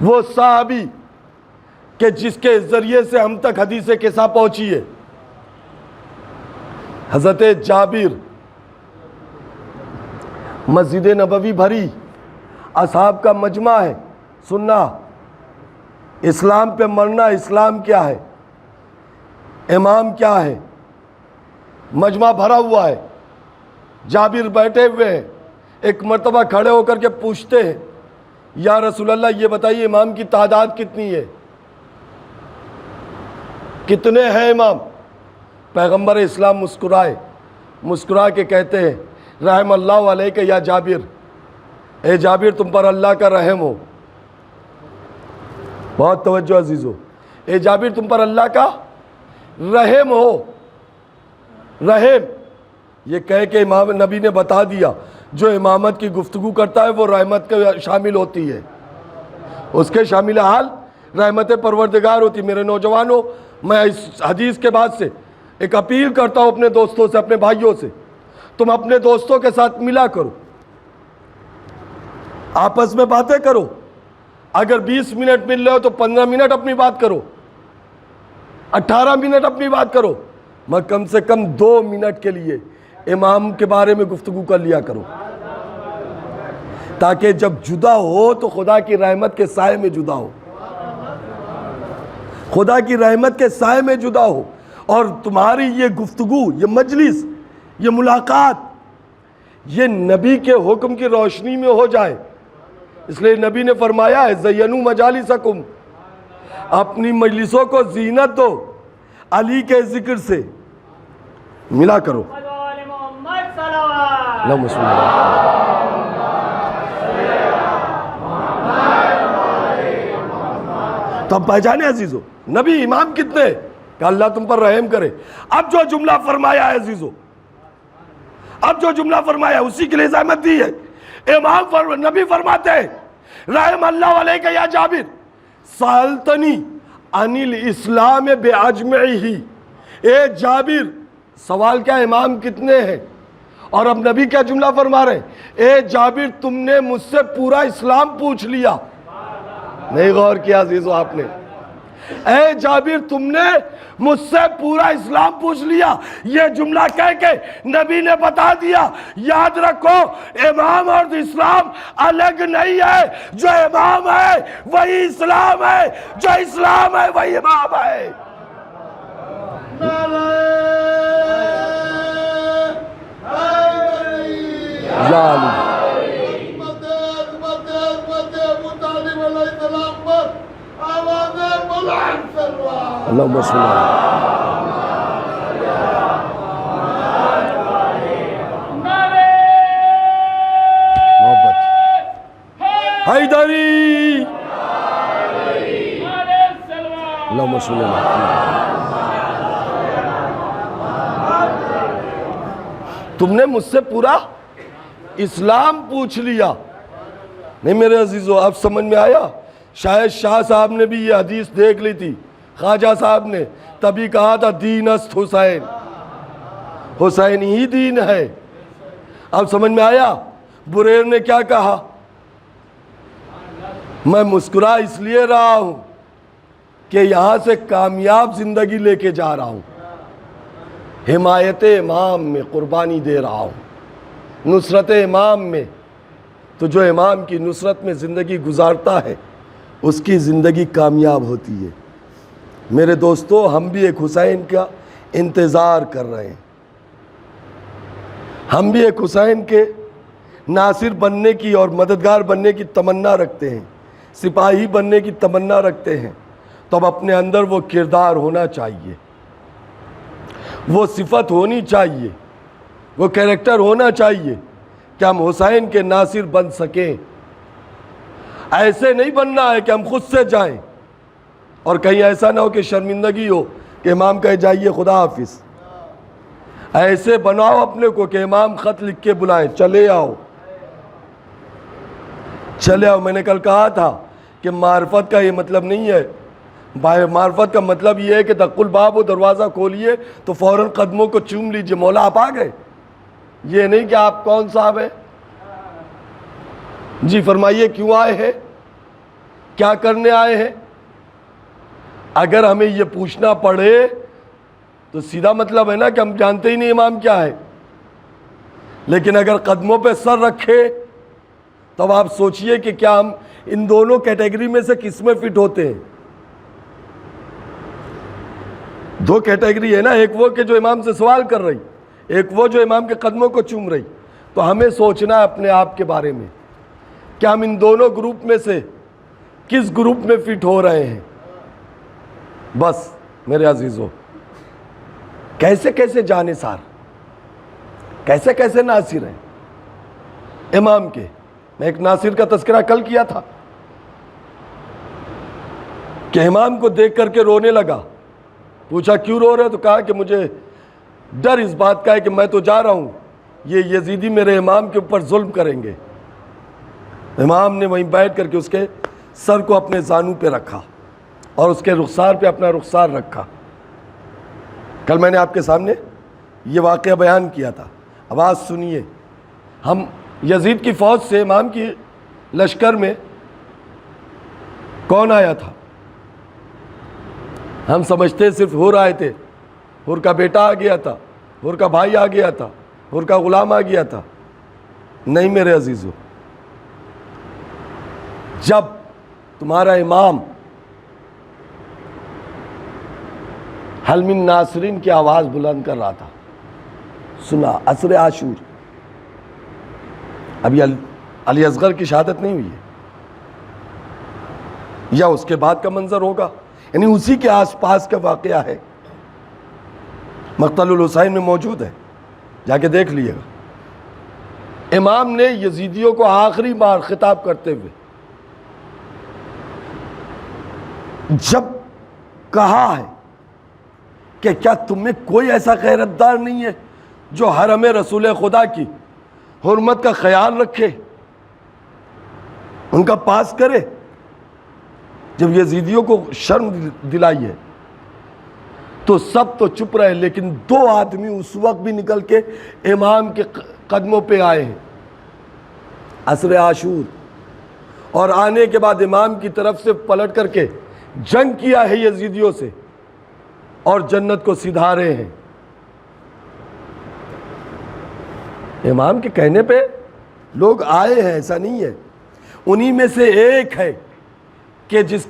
وہ صحابی کہ جس کے ذریعے سے ہم تک حدیث قصہ پہنچی ہے، حضرت جابر، مسجد نبوی بھری، اصحاب کا مجمع ہے، سننا اسلام پہ مرنا، اسلام کیا ہے، امام کیا ہے، مجمع بھرا ہوا ہے۔ جابر بیٹھے ہوئے ہیں، ایک مرتبہ کھڑے ہو کر کے پوچھتے ہیں، یا رسول اللہ یہ بتائیے امام کی تعداد کتنی ہے، کتنے ہیں امام؟ پیغمبر اسلام مسکرائے، مسکرا کے کہتے ہیں، رحم اللہ علیک یا جابر، اے جابر تم پر اللہ کا رحم ہو۔ بہت توجہ عزیزو، اے جابر تم پر اللہ کا رحم ہو، رحم یہ کہہ کے امام نبی نے بتا دیا جو امامت کی گفتگو کرتا ہے وہ رحمت کے شامل ہوتی ہے، اس کے شامل حال رحمت پروردگار ہوتی۔ میرے نوجوانوں، میں اس حدیث کے بعد سے ایک اپیل کرتا ہوں اپنے دوستوں سے، اپنے بھائیوں سے، تم اپنے دوستوں کے ساتھ ملا کرو، آپس میں باتیں کرو۔ اگر 20 منٹ مل رہے ہو تو 15 منٹ اپنی بات کرو، 18 منٹ اپنی بات کرو، میں کم سے کم 2 منٹ کے لیے امام کے بارے میں گفتگو کر لیا کرو، تاکہ جب جدا ہو تو خدا کی رحمت کے سائے میں جدا ہو، خدا کی رحمت کے سائے میں جدا ہو، اور تمہاری یہ گفتگو، یہ مجلس، یہ ملاقات، یہ نبی کے حکم کی روشنی میں ہو جائے۔ اس لیے نبی نے فرمایا ہے، زینوا مجالسکم، اپنی مجلسوں کو زینت دو، علی کے ذکر سے ملا کرو۔ اللہم صلی اللہ۔ تو اب پہچانے عزیزو، نبی امام کتنے کہ اللہ تم پر رحم کرے۔ اب جو جملہ فرمایا ہے عزیزو، اب جو جملہ فرمایا ہے اسی کے لیے زحمت دی ہے۔ نبی فرماتے ہیں، رحم اللہ علیک یا جابر، سألتنی عن الاسلام باجمعہ، اے جابر سوال کیا امام کتنے ہیں؟ اور اب نبی کیا جملہ فرما رہے ہیں، اے جابر تم نے مجھ سے پورا اسلام پوچھ لیا۔ نہیں غور کیا عزیزو آپ نے، اے جابر تم نے مجھ سے پورا اسلام پوچھ لیا۔ یہ جملہ کہہ کے نبی نے بتا دیا، یاد رکھو امام اور اسلام الگ نہیں ہے، جو امام ہے وہی اسلام ہے، جو اسلام ہے وہی امام ہے۔ یا علی اللہم صلی محبت حیدری، اللہم صلی تم نے مجھ سے پورا اسلام پوچھ لیا۔ نہیں میرے عزیزو، اب سمجھ میں آیا؟ شاید شاہ صاحب نے بھی یہ حدیث دیکھ لی تھی، خواجہ صاحب نے، تبھی کہا تھا دین است حسین، حسین ہی دین ہے۔ اب سمجھ میں آیا بریر نے کیا کہا؟ میں مسکرا اس لیے رہا ہوں کہ یہاں سے کامیاب زندگی لے کے جا رہا ہوں، حمایت امام میں قربانی دے رہا ہوں، نصرت امام میں۔ تو جو امام کی نصرت میں زندگی گزارتا ہے اس کی زندگی کامیاب ہوتی ہے۔ میرے دوستو، ہم بھی ایک حسین کا انتظار کر رہے ہیں، ہم بھی ایک حسین کے ناصر بننے کی اور مددگار بننے کی تمنا رکھتے ہیں، سپاہی بننے کی تمنا رکھتے ہیں۔ تو اب اپنے اندر وہ کردار ہونا چاہیے، وہ صفت ہونی چاہیے، وہ کریکٹر ہونا چاہیے کہ ہم حسین کے ناصر بن سکیں۔ ایسے نہیں بننا ہے کہ ہم خود سے جائیں اور کہیں ایسا نہ ہو کہ شرمندگی ہو کہ امام کہے جائیے خدا حافظ. ایسے بناؤ اپنے کو کہ امام خط لکھ کے بلائیں چلے آؤ چلے آؤ. میں نے کل کہا تھا کہ معرفت کا یہ مطلب نہیں ہے. معرفت کا مطلب یہ ہے کہ دق الباب و دروازہ کھولیے تو فوراً قدموں کو چوم لیجئے مولا آپ آ گئے. یہ نہیں کہ آپ کون صاحب ہیں جی فرمائیے کیوں آئے ہیں, کیا کرنے آئے ہیں. اگر ہمیں یہ پوچھنا پڑے تو سیدھا مطلب ہے نا کہ ہم جانتے ہی نہیں امام کیا ہے. لیکن اگر قدموں پہ سر رکھے تب آپ سوچئے کہ کیا ہم ان دونوں کیٹیگری میں سے کس میں فٹ ہوتے ہیں. دو کیٹیگری ہے نا, ایک وہ کہ جو امام سے سوال کر رہی, ایک وہ جو امام کے قدموں کو چوم رہی. تو ہمیں سوچنا ہے اپنے آپ کے بارے میں کہ ہم ان دونوں گروپ میں سے کس گروپ میں فٹ ہو رہے ہیں. بس میرے عزیزوں, کیسے کیسے جانثار, کیسے کیسے ناصر ہیں امام کے. میں ایک ناصر کا تذکرہ کل کیا تھا کہ امام کو دیکھ کر کے رونے لگا. پوچھا کیوں رو رہے, تو کہا کہ مجھے ڈر اس بات کا ہے کہ میں تو جا رہا ہوں, یہ یزیدی میرے امام کے اوپر ظلم کریں گے. امام نے وہیں بیٹھ کر کے اس کے سر کو اپنے زانو پہ رکھا اور اس کے رخسار پہ اپنا رخسار رکھا. کل میں نے آپ کے سامنے یہ واقعہ بیان کیا تھا. آواز سنیے. ہم یزید کی فوج سے امام کی لشکر میں کون آیا تھا؟ ہم سمجھتے صرف حور آئے تھے, حور کا بیٹا آ گیا تھا, حور کا بھائی آ گیا تھا, حور کا غلام آ گیا تھا. نہیں میرے عزیزو, جب تمہارا امام حل من ناصرین کی آواز بلند کر رہا تھا, سنا عصر عاشور, ابھی علی اصغر کی شہادت نہیں ہوئی ہے, یا اس کے بعد کا منظر ہوگا, یعنی اسی کے آس پاس کا واقعہ ہے. مقتل الحسین میں موجود ہے, جا کے دیکھ لیے گا. امام نے یزیدیوں کو آخری بار خطاب کرتے ہوئے جب کہا ہے کہ کیا تم میں کوئی ایسا غیرتدار نہیں ہے جو حرم رسول خدا کی حرمت کا خیال رکھے, ان کا پاس کرے. جب یزیدیوں کو شرم دلائی ہے تو سب تو چپ رہے, لیکن دو آدمی اس وقت بھی نکل کے امام کے قدموں پہ آئے ہیں عصر عاشور, اور آنے کے بعد امام کی طرف سے پلٹ کر کے جنگ کیا ہے یزیدیوں سے اور جنت کو سدھا رہے ہیں. امام کے کہنے پہ لوگ آئے ہیں, ایسا نہیں ہے. انہی میں سے ایک ہے کہ جس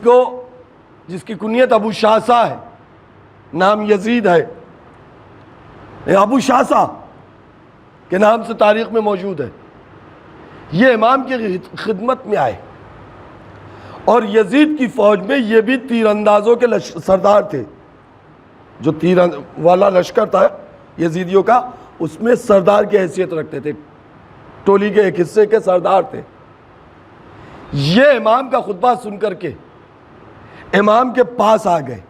کی کنیت ابو شاسا ہے, نام یزید ہے, ابو شاسا کے نام سے تاریخ میں موجود ہے. یہ امام کی خدمت میں آئے, اور یزید کی فوج میں یہ بھی تیر اندازوں کے سردار تھے. جو تیر والا لشکر تھا یزیدیوں کا, اس میں سردار کی حیثیت رکھتے تھے, ٹولی کے ایک حصے کے سردار تھے. یہ امام کا خطبہ سن کر کے امام کے پاس آ گئے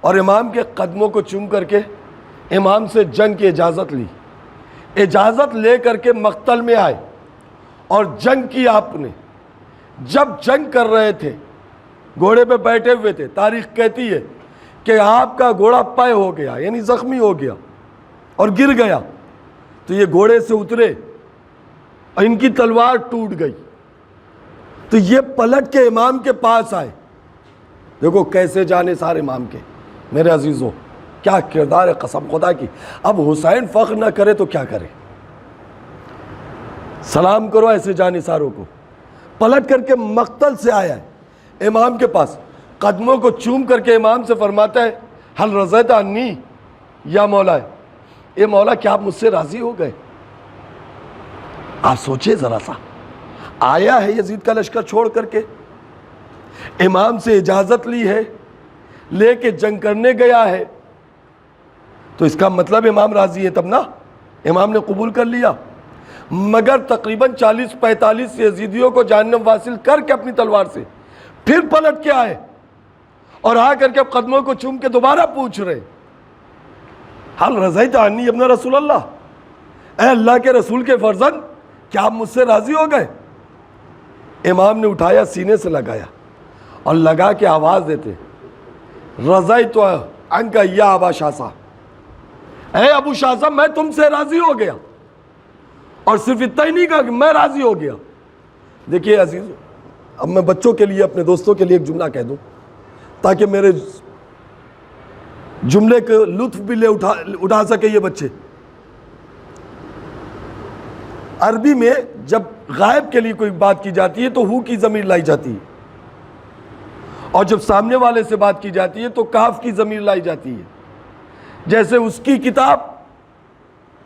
اور امام کے قدموں کو چوم کر کے امام سے جنگ کی اجازت لی. اجازت لے کر کے مقتل میں آئے اور جنگ کی. آپ نے جب جنگ کر رہے تھے, گھوڑے پہ بیٹھے ہوئے تھے, تاریخ کہتی ہے کہ آپ کا گھوڑا پائے ہو گیا, یعنی زخمی ہو گیا اور گر گیا. تو یہ گھوڑے سے اترے اور ان کی تلوار ٹوٹ گئی. تو یہ پلٹ کے امام کے پاس آئے. دیکھو کیسے جانے سارے امام کے. میرے عزیزوں, کیا کردار ہے قسم خدا کی. اب حسین فخر نہ کرے تو کیا کرے. سلام کرو ایسے جانے ساروں کو. پلٹ کر کے مقتل سے آیا ہے امام کے پاس, قدموں کو چوم کر کے امام سے فرماتا ہے حل رضیت عنی یا مولا, اے مولا کیا آپ مجھ سے راضی ہو گئے. آپ سوچے ذرا سا, آیا ہے یزید کا لشکر چھوڑ کر کے, امام سے اجازت لی ہے, لے کے جنگ کرنے گیا ہے, تو اس کا مطلب امام راضی ہے تب نا, امام نے قبول کر لیا. مگر تقریباً 40-45 یزیدیوں کو جہنم واصل کر کے اپنی تلوار سے پھر پلٹ کے آئے اور آ کر کے قدموں کو چوم کے دوبارہ پوچھ رہے حل رضیت عنی ابن رسول اللہ، اے اللہ کے رسول کے فرزند، کیا آپ مجھ سے راضی ہو گئے؟ امام نے اٹھایا، سینے سے لگایا اور لگا کے آواز دیتے، رضیت عنک یا ابا شاسا، اے ابو شاسا میں تم سے راضی ہو گیا۔ اور صرف اتنا ہی نہیں کہا کہ میں راضی ہو گیا۔ دیکھیے عزیز، اب میں بچوں کے لیے، اپنے دوستوں کے لیے ایک جملہ کہہ دوں تاکہ میرے جملے کے لطف بھی اٹھا سکے یہ بچے۔ عربی میں جب غائب کے لیے کوئی بات کی جاتی ہے تو ہو کی ضمیر لائی جاتی ہے، اور جب سامنے والے سے بات کی جاتی ہے تو کاف کی ضمیر لائی جاتی ہے۔ جیسے اس کی کتاب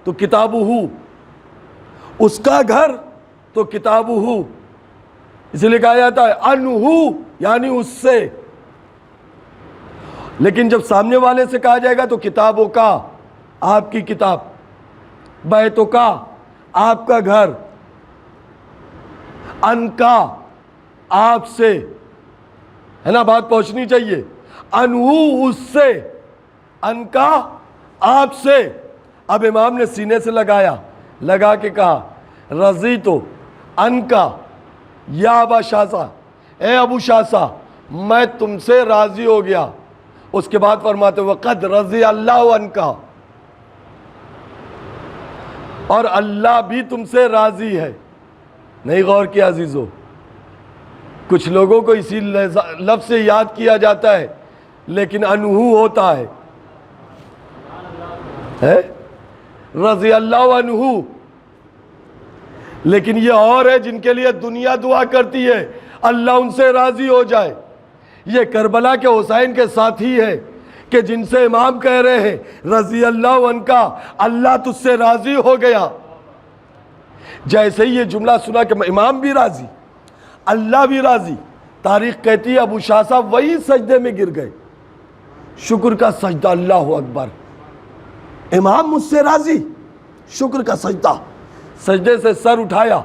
تو کتاب ہو، اس کا گھر تو کتاب ہو، اس لیے کہا جاتا ہے انہو یعنی اس سے۔ لیکن جب سامنے والے سے کہا جائے گا تو کتابوں کا، آپ کی کتاب، بیتوں کا، آپ کا گھر، ان کا، آپ سے، ہے نا، بات پہنچنی چاہیے، انہو اس سے، ان کا آپ سے۔ اب امام نے سینے سے لگایا، لگا کے کہا رضی تو ان کا یا ابا شاسا، اے ابو شاسا میں تم سے راضی ہو گیا۔ اس کے بعد فرماتے وقد رضی اللہ عنکا، اور اللہ بھی تم سے راضی ہے۔ نہیں غور کیا عزیزو، کچھ لوگوں کو اسی لفظ سے یاد کیا جاتا ہے لیکن انہو ہوتا ہے، رضی اللہ عنہ، لیکن یہ اور ہے جن کے لیے دنیا دعا کرتی ہے اللہ ان سے راضی ہو جائے۔ یہ کربلا کے حسین کے ساتھی ہے کہ جن سے امام کہہ رہے ہیں رضی اللہ عنہ کا، اللہ تجھ سے راضی ہو گیا۔ جیسے ہی یہ جملہ سنا کہ امام بھی راضی، اللہ بھی راضی، تاریخ کہتی ہے ابو شاہ صاحب وہی سجدے میں گر گئے، شکر کا سجدہ، اللہ اکبر، امام مجھ سے راضی، شکر کا سجدہ، سجدے سے سر اٹھایا،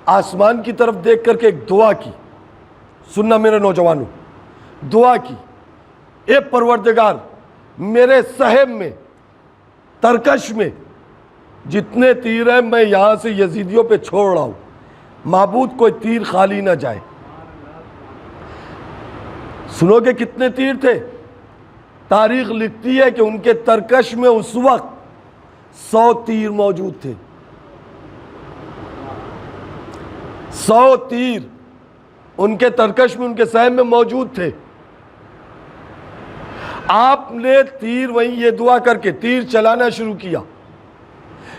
آسمان کی طرف دیکھ کر کے ایک دعا کی۔ سننا میرے نوجوانوں، دعا کی، اے پروردگار میرے صحب میں، ترکش میں جتنے تیر ہیں میں یہاں سے یزیدیوں پہ چھوڑ رہا ہوں، معبود کوئی تیر خالی نہ جائے۔ سنو گے کتنے تیر تھے؟ تاریخ لکھتی ہے کہ ان کے ترکش میں اس وقت 100 تیر موجود تھے، 100 تیر ان کے ترکش میں، ان کے صحب میں موجود تھے۔ آپ نے تیر وہیں یہ دعا کر کے تیر چلانا شروع کیا۔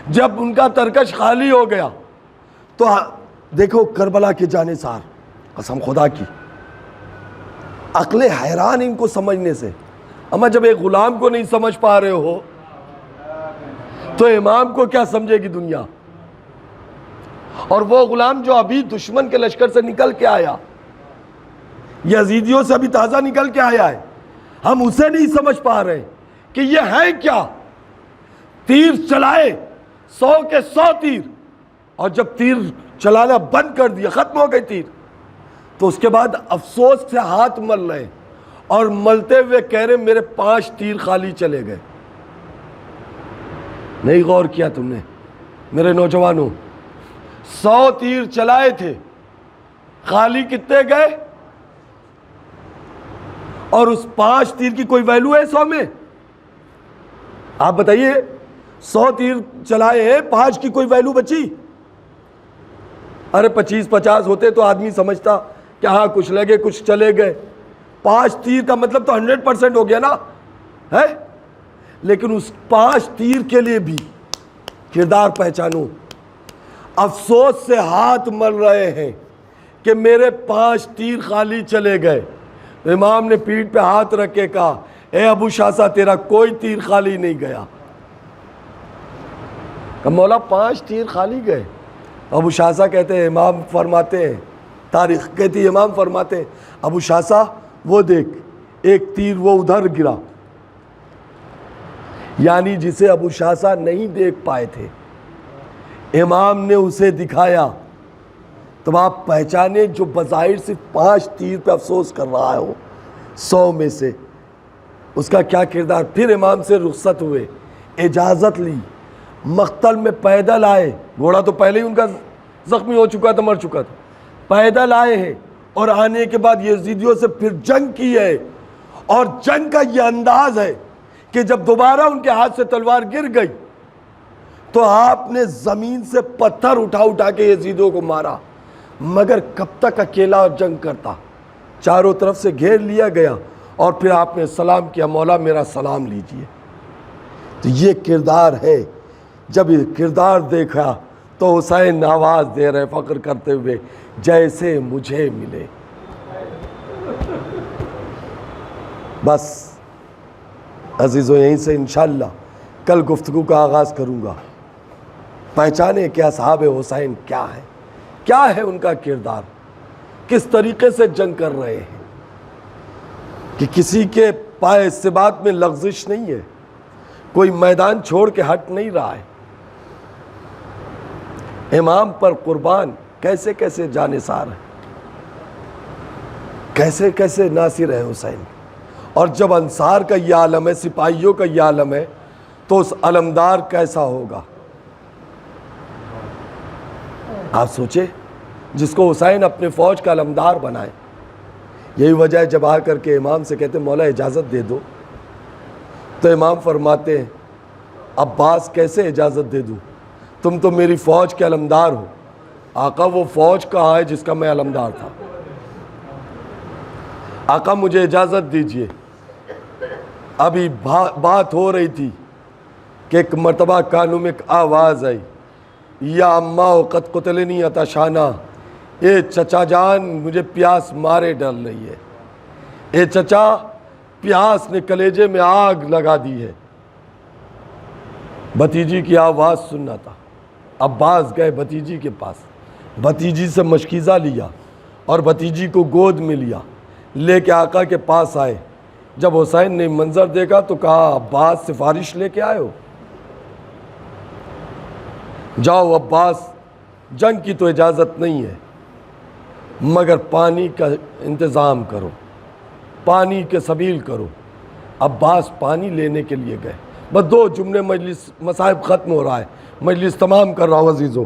جب ان کا ترکش خالی ہو گیا تو دیکھو کربلا کے جانثار، قسم خدا کی عقل حیران ان کو سمجھنے سے۔ اما جب ایک غلام کو نہیں سمجھ پا رہے ہو تو امام کو کیا سمجھے گی دنیا؟ اور وہ غلام جو ابھی دشمن کے لشکر سے نکل کے آیا، یزیدیوں سے ابھی تازہ نکل کے آیا ہے، ہم اسے نہیں سمجھ پا رہے کہ یہ ہے کیا۔ تیر چلائے 100 کے 100 تیر، اور جب تیر چلانا بند کر دیا، ختم ہو گئی تیر، تو اس کے بعد افسوس سے ہاتھ مل رہے اور ملتے ہوئے کہہ رہے میرے 5 تیر خالی چلے گئے۔ نہیں غور کیا تم نے میرے نوجوانوں؟ 100 تیر چلائے تھے، خالی کتنے گئے؟ اور اس 5 تیر کی کوئی ویلو ہے 100 میں؟ آپ بتائیے، 100 تیر چلائے ہیں، 5 کی کوئی ویلو بچی؟ ارے 25-50 ہوتے تو آدمی سمجھتا کہ ہاں کچھ لگے کچھ چلے گئے، 5 تیر کا مطلب تو 100% ہو گیا نا، ہے؟ لیکن اس 5 تیر کے لیے بھی کردار پہچانو، افسوس سے ہاتھ مل رہے ہیں کہ میرے 5 تیر خالی چلے گئے۔ امام نے پیٹھ پہ ہاتھ رکھ کے کہا اے ابو شاسا تیرا کوئی تیر خالی نہیں گیا۔ کہ مولا 5 تیر خالی گئے؟ ابو شاسا کہتے ہیں، امام فرماتے ہیں، تاریخ کہتی ہے امام فرماتے ہیں ابو شاسا وہ دیکھ ایک تیر وہ ادھر گرا، یعنی جسے ابو شاسا نہیں دیکھ پائے تھے امام نے اسے دکھایا۔ تو آپ پہچانے جو بظاہر صرف 5 تیر پہ افسوس کر رہا ہو 100 میں سے اس کا کیا کردار. پھر امام سے رخصت ہوئے, اجازت لی, مقتل میں پیدل آئے, گھوڑا تو پہلے ہی ان کا زخمی ہو چکا تھا, مر چکا تھا, پیدل آئے ہیں, اور آنے کے بعد یزیدیوں سے پھر جنگ کی ہے. اور جنگ کا یہ انداز ہے کہ جب دوبارہ ان کے ہاتھ سے تلوار گر گئی تو آپ نے زمین سے پتھر اٹھا اٹھا کے یزیدوں کو مارا, مگر کب تک اکیلا جنگ کرتا. چاروں طرف سے گھیر لیا گیا, اور پھر آپ نے سلام کیا, مولا میرا سلام لیجئے. تو یہ کردار ہے. جب یہ کردار دیکھا تو حسین آواز دے رہے فخر کرتے ہوئے, جیسے مجھے ملے. بس عزیزوں, یہیں سے انشاءاللہ کل گفتگو کا آغاز کروں گا. پہچانے کہ اصحاب حسین کیا ہے, کیا ہے ان کا کردار, کس طریقے سے جنگ کر رہے ہیں, کہ کسی کے پائے ثبات میں لغزش نہیں ہے, کوئی میدان چھوڑ کے ہٹ نہیں رہا ہے. امام پر قربان کیسے کیسے جانثار ہے, کیسے کیسے ناصر ہے حسین. اور جب انصار کا یہ عالم ہے, سپاہیوں کا یہ عالم ہے, تو اس علمدار کیسا ہوگا. آپ سوچیں, جس کو حسین اپنے فوج کا علمدار بنائے. یہی وجہ ہے جب آ کر کے امام سے کہتے مولا اجازت دے دو, تو امام فرماتے ہیں عباس کیسے اجازت دے دوں, تم تو میری فوج کے علمدار ہو. آقا وہ فوج کہاں ہے جس کا میں علمدار تھا. آقا مجھے اجازت دیجئے. ابھی بات ہو رہی تھی کہ ایک مرتبہ کانوں میں ایک آواز آئی, یا اماں قد قتلنی عطشانہ, اے چچا جان مجھے پیاس مارے ڈل رہی ہے, اے چچا پیاس نے کلیجے میں آگ لگا دی ہے. بھتیجی کی آواز سننا تھا. عباس گئے بھتیجی کے پاس, بھتیجی سے مشکیزہ لیا اور بھتیجی کو گود میں لیا, لے کے آقا کے پاس آئے. جب حسین نے منظر دیکھا تو کہا عباس سفارش لے کے آئے ہو, جاؤ عباس جنگ کی تو اجازت نہیں ہے, مگر پانی کا انتظام کرو, پانی کے سبیل کرو. عباس پانی لینے کے لیے گئے. بس 2 جملے, مجلس مصائب ختم ہو رہا ہے, مجلس تمام کر رہا ہوں عزیزوں.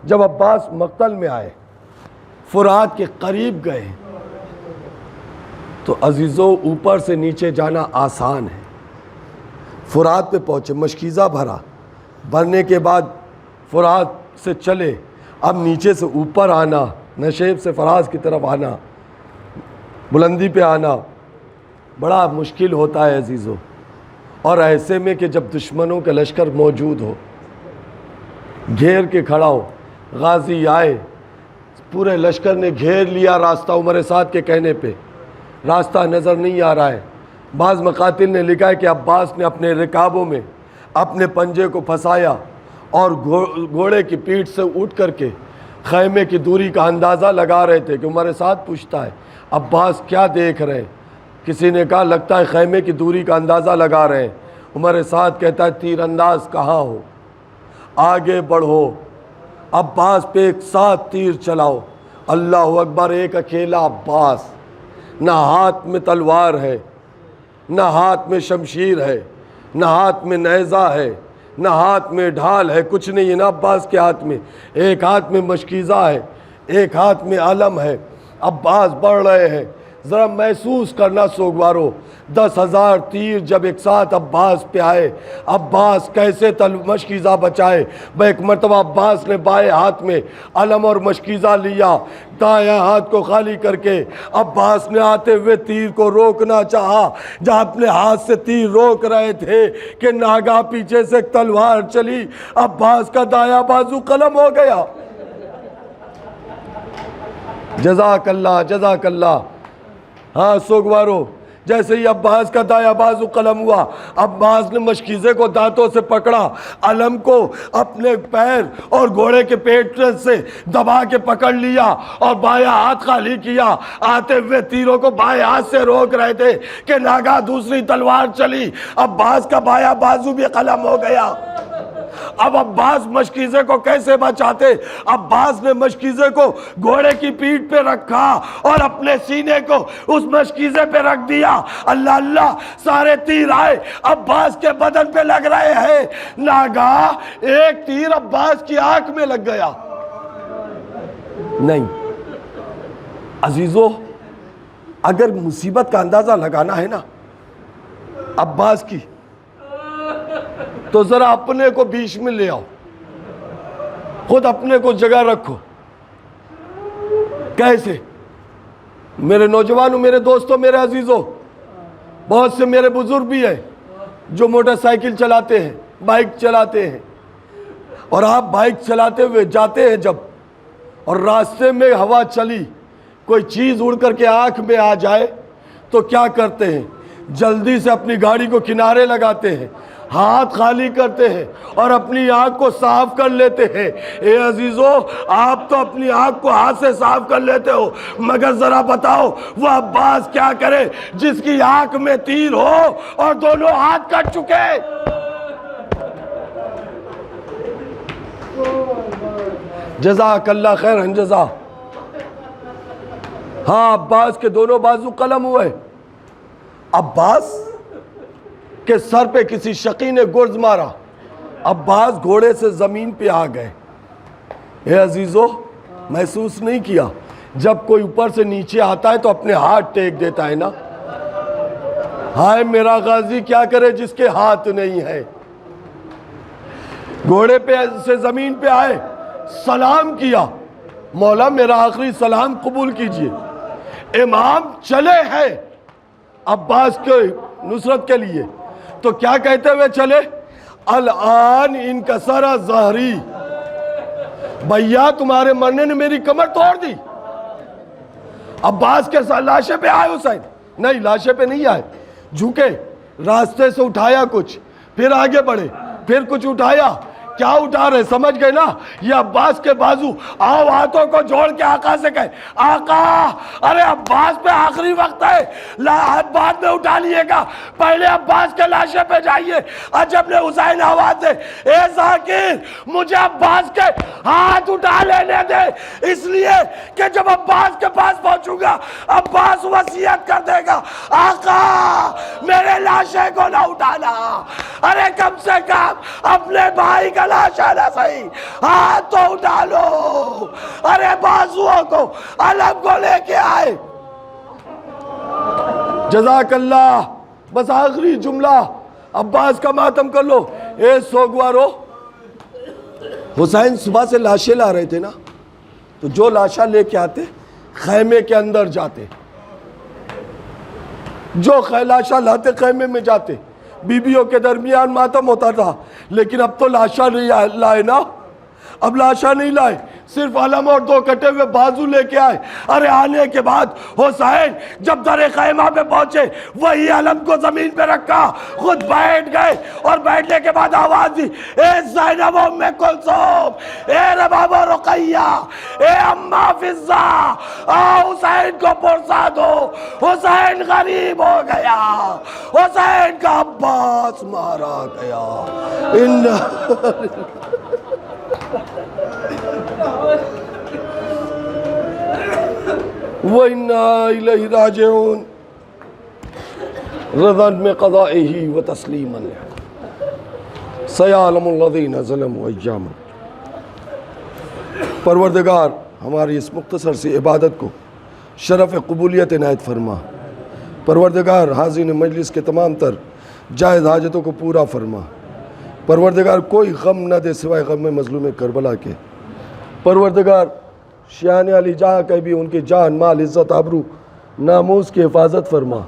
جب عباس مقتل میں آئے, فرات کے قریب گئے, تو عزیزوں اوپر سے نیچے جانا آسان ہے. فرات پہ پہنچے, مشکیزہ بھرا, بھرنے کے بعد فرات سے چلے, اب نیچے سے اوپر آنا, نشیب سے فراز کی طرف آنا, بلندی پہ آنا بڑا مشکل ہوتا ہے عزیزوں. اور ایسے میں کہ جب دشمنوں کا لشکر موجود ہو, گھیر کے کھڑا ہو, غازی آئے, پورے لشکر نے گھیر لیا راستہ, عمر سعد کے کہنے پہ راستہ نظر نہیں آ رہا ہے. بعض مقاتل نے لکھا ہے کہ عباس نے اپنے رکابوں میں اپنے پنجے کو پھنسایا اور گھوڑے کی پیٹھ سے اٹھ کر کے خیمے کی دوری کا اندازہ لگا رہے تھے. کہ عمر سعد پوچھتا ہے عباس کیا دیکھ رہے ہیں, کسی نے کہا لگتا ہے خیمے کی دوری کا اندازہ لگا رہے ہیں. عمر سعد کہتا ہے تیر انداز کہاں ہو, آگے بڑھو, عباس پہ ایک ساتھ تیر چلاؤ. اللہ اکبر. ایک اکیلا عباس, نہ ہاتھ میں تلوار ہے, نہ ہاتھ میں شمشیر ہے, نہ ہاتھ میں نیزہ ہے, نہ ہاتھ میں ڈھال ہے, کچھ نہیں ہے نا عباس کے ہاتھ میں. ایک ہاتھ میں مشکیزہ ہے, ایک ہاتھ میں علم ہے. عباس بڑھ رہے ہیں. ذرا محسوس کرنا سوگوارو, 10,000 تیر جب ایک ساتھ عباس پہ آئے, عباس کیسے مشکیزہ بچائے. ایک مرتبہ عباس نے بائیں ہاتھ میں علم اور مشکیزہ لیا, دائیں ہاتھ کو خالی کر کے عباس نے آتے ہوئے تیر کو روکنا چاہا. جہاں اپنے ہاتھ سے تیر روک رہے تھے کہ ناگاہ پیچھے سے ایک تلوار چلی, عباس کا دایاں بازو قلم ہو گیا. جزاک اللہ جزاک اللہ. ہاں سوگوارو, جیسے ہی عباس کا دایاں بازو قلم ہوا, عباس نے مشکیزے کو دانتوں سے پکڑا, علم کو اپنے پیر اور گھوڑے کے پیٹ سے دبا کے پکڑ لیا اور بایاں ہاتھ خالی کیا. آتے ہوئے تیروں کو بائیں ہاتھ سے روک رہے تھے کہ ناگاہ دوسری تلوار چلی, عباس کا بایاں بازو بھی قلم ہو گیا. اب عباس مشکیزے کو کیسے بچاتے؟ عباس نے مشکیزے کو گھوڑے کی پیٹھ پہ رکھا اور اپنے سینے کو اس مشکیزے پہ رکھ دیا۔ اللہ اللہ سارے تیر آئے عباس کے بدن پہ لگ رہے ہیں، ناگہاں ایک تیر عباس کی آنکھ میں لگ گیا۔ نہیں عزیزو، اگر مصیبت کا اندازہ لگانا ہے نا عباس کی، تو ذرا اپنے کو بیچ میں لے آؤ، خود اپنے کو جگہ رکھو۔ کیسے؟ میرے نوجوانوں، میرے دوستوں، میرے عزیزوں، بہت سے میرے بزرگ بھی ہیں جو موٹر سائیکل چلاتے ہیں، بائک چلاتے ہیں، اور آپ بائک چلاتے ہوئے جاتے ہیں جب، اور راستے میں ہوا چلی، کوئی چیز اڑ کر کے آنکھ میں آ جائے تو کیا کرتے ہیں؟ جلدی سے اپنی گاڑی کو کنارے لگاتے ہیں، ہاتھ خالی کرتے ہیں اور اپنی آنکھ کو صاف کر لیتے ہیں۔ اے عزیزو، آپ تو اپنی آنکھ کو ہاتھ سے صاف کر لیتے ہو، مگر ذرا بتاؤ وہ عباس کیا کرے جس کی آنکھ میں تیر ہو اور دونوں ہاتھ کٹ چکے؟ جزاک اللہ خیر جزا۔ ہاں، عباس کے دونوں بازو قلم ہوئے۔ عباس کے سر پہ کسی شقی نے گرز مارا، عباس گھوڑے سے زمین پہ آ گئے۔ اے عزیزو، محسوس نہیں کیا جب کوئی اوپر سے نیچے آتا ہے تو اپنے ہاتھ ٹیک دیتا ہے نا؟ ہائے میرا غازی کیا کرے جس کے ہاتھ نہیں ہے۔ گھوڑے پہ سے زمین پہ آئے، سلام کیا، مولا میرا آخری سلام قبول کیجئے۔ امام چلے ہیں عباس کے نصرت کے لیے، تو کیا کہتے ہوئے چلے؟ الان انکسر ظہری، بھیا تمہارے مرنے نے میری کمر توڑ دی۔ عباس کے لاشے پہ آئے حسین؟ نہیں، لاشے پہ نہیں آئے، جھکے، راستے سے اٹھایا کچھ، پھر آگے بڑھے، پھر کچھ اٹھایا۔ کیا اٹھا رہے سمجھ گئے نا؟ یہ عباس کے بازو۔ آؤ ہاتھوں کو جوڑ کے آقا سے کہے، آقا ارے عباس پہ آخری وقت ہے، بعد میں اٹھا لیے گا، پہلے عباس کے لاشے پہ جائیے۔ عجب نے حسین آواز دے، اے ذاکر مجھے عباس کے ہاتھ اٹھا لینے دے، اس لیے کہ جب عباس کے پاس پہنچوں گا عباس وصیت کر دے گا، آقا میرے لاشے کو نہ اٹھانا، ارے کم سے کم اپنے بھائی کا لاشا نہ صحیح ہاتھ تو اٹھا لو۔ ارے بازوؤں کو علم کو لے کے آئے۔ جزاک اللہ۔ بس آخری جملہ، عباس کا ماتم کر لو۔ اے سوگوارو، حسین صبح سے لاشیں لا رہے تھے نا، تو جو لاشا لے کے آتے خیمے کے اندر جاتے، جو لاشا لاتے خیمے میں جاتے، بیویوں کے درمیان ماتم ہوتا تھا، لیکن اب تو لاشا نہیں لائے نا، اب لاشا نہیں لائے، صرف علم اور دو کٹے ہوئے بازو لے کے آئے۔ ارے آنے کے بعد حسین جب در خیمہ پہ پہنچے، وہی علم کو زمین پہ رکھا، خود بیٹھ گئے، اور بیٹھنے کے بعد آواز دی، اے زینب ام کلثوم، اے رباب رقیہ، اے اماں فضہ، آؤ حسین کو پرسا دو، حسین غریب ہو گیا، حسین کا عباس مارا گیا۔ وَإِنَّا إِلَيْهِ رَاجِعُونَ، رضا بقضائه وتسلیما سيعلم الذين ظلموا أيام۔ پروردگار ہماری اس مختصر سی عبادت کو شرف قبولیت عنایت فرما۔ پروردگار حاضرین مجلس کے تمام تر جائز حاجتوں کو پورا فرما۔ پروردگار کوئی غم نہ دے سوائے غم مظلوم کربلا کے۔ پروردگار شیعان علی جہاں کہ بھی ان کی جان، مال، عزت، آبرو، ناموس کی حفاظت فرما۔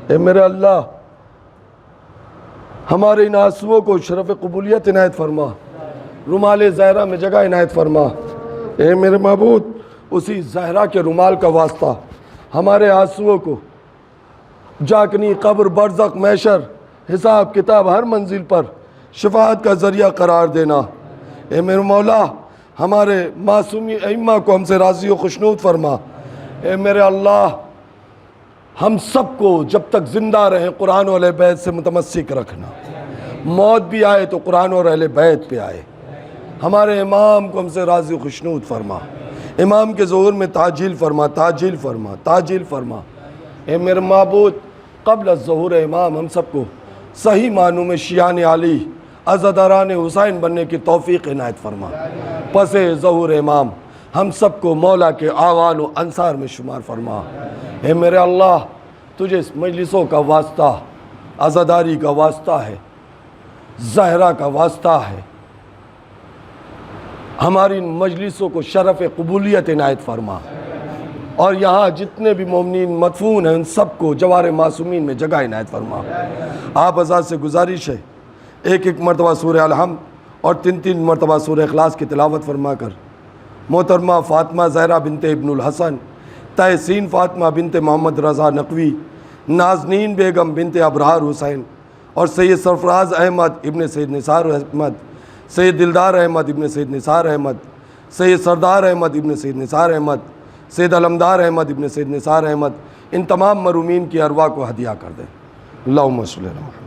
اے میرے اللہ، ہمارے ان آنسوؤں کو شرف قبولیت عنایت فرما، رومال زہرہ میں جگہ عنایت فرما۔ اے میرے معبود، اسی زہرہ کے رومال کا واسطہ ہمارے آنسوؤں کو جاکنی، قبر، برزخ، محشر، حساب کتاب ہر منزل پر شفاعت کا ذریعہ قرار دینا۔ اے میرے مولا، ہمارے معصومی ائمہ کو ہم سے راضی و خوشنود فرما۔ اے میرے اللہ، ہم سب کو جب تک زندہ رہیں قرآن و اہل بیت سے متمسک رکھنا، موت بھی آئے تو قرآن اور اہل بیت پہ آئے. ہمارے امام کو ہم سے راضی خوشنود فرما. امام کے ظہور میں تاجیل فرما, تاجیل فرما, تاجیل فرما. اے میرے معبود, قبل الظہور امام ہم سب کو صحیح معنوں میں شیعان علی عزاداران حسین بننے کی توفیق عنایت فرما. پس ظہور امام ہم سب کو مولا کے اعوان و انصار میں شمار فرما. اے میرے اللہ, تجھے اس مجلسوں کا واسطہ عزاداری کا واسطہ ہے, زہرہ کا واسطہ ہے. ہماری ان مجلسوں کو شرف قبولیت عنایت فرما, اور یہاں جتنے بھی مومنین مدفون ہیں ان سب کو جوار معصومین میں جگہ عنایت فرما. آپ حضرات سے گزارش ہے, ایک ایک مرتبہ سورہ الحمد اور 3 مرتبہ سورہ اخلاص کی تلاوت فرما کر محترمہ فاطمہ زہرا بنت ابن الحسن, تحسین فاطمہ بنت محمد رضا نقوی, نازنین بیگم بنت ابرار حسین اور سید سرفراز احمد ابن سید نثار احمد, سید دلدار احمد ابن سید نثار احمد, سید سردار احمد ابن سید نثار احمد, سید علمدار احمد ابن سید نثار احمد, ان تمام مرحومین کی ارواح کو ہدیہ کر دیں. اللہم صلی اللہ علیہ وسلم.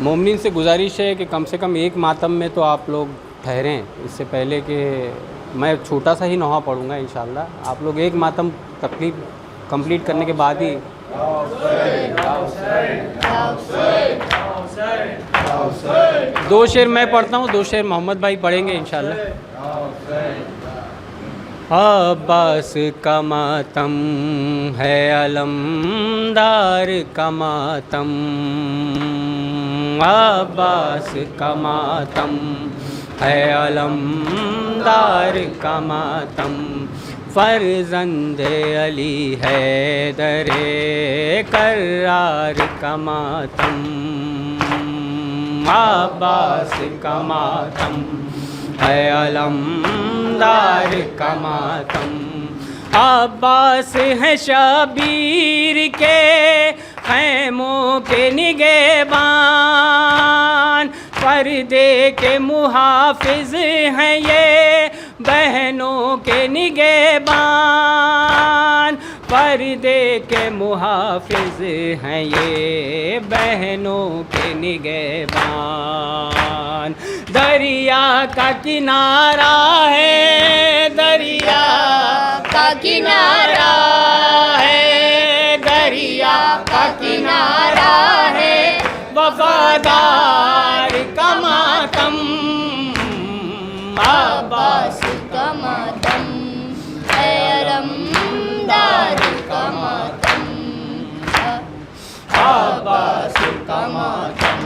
مومنین سے گزارش ہے کہ کم سے کم ایک ماتم میں تو آپ لوگ ٹھہریں, اس سے پہلے کہ میں چھوٹا سا ہی نوحہ پڑھوں گا انشاءاللہ. آپ لوگ ایک ماتم کمپلیٹ کرنے کے بعد ہی دو شعر میں پڑھتا ہوں, 2 شعر محمد بھائی پڑھیں گے انشاءاللہ. عباس کا ماتم ہے علمدار کا ماتم, عباس کا ماتم ہے علمدار کا ماتم, فرزند علی حیدر کرار کا ماتم, عباس کا ماتم ہے علمدار کا ماتم. عباس ہے شبیر کے خیموں کے نگہبان, پردے کے محافظ ہیں یہ بہنوں کے نگہبان, پردے کے محافظ ہیں یہ بہنوں کے نگہبان. دریا کا کنارہ ہے, دریا کا کنارہ ہے, دریا کا کنارہ ہے, وفادار کا ماتم, عباس کا ماتم ہے علمدار کا ماتم, عباس کا ماتم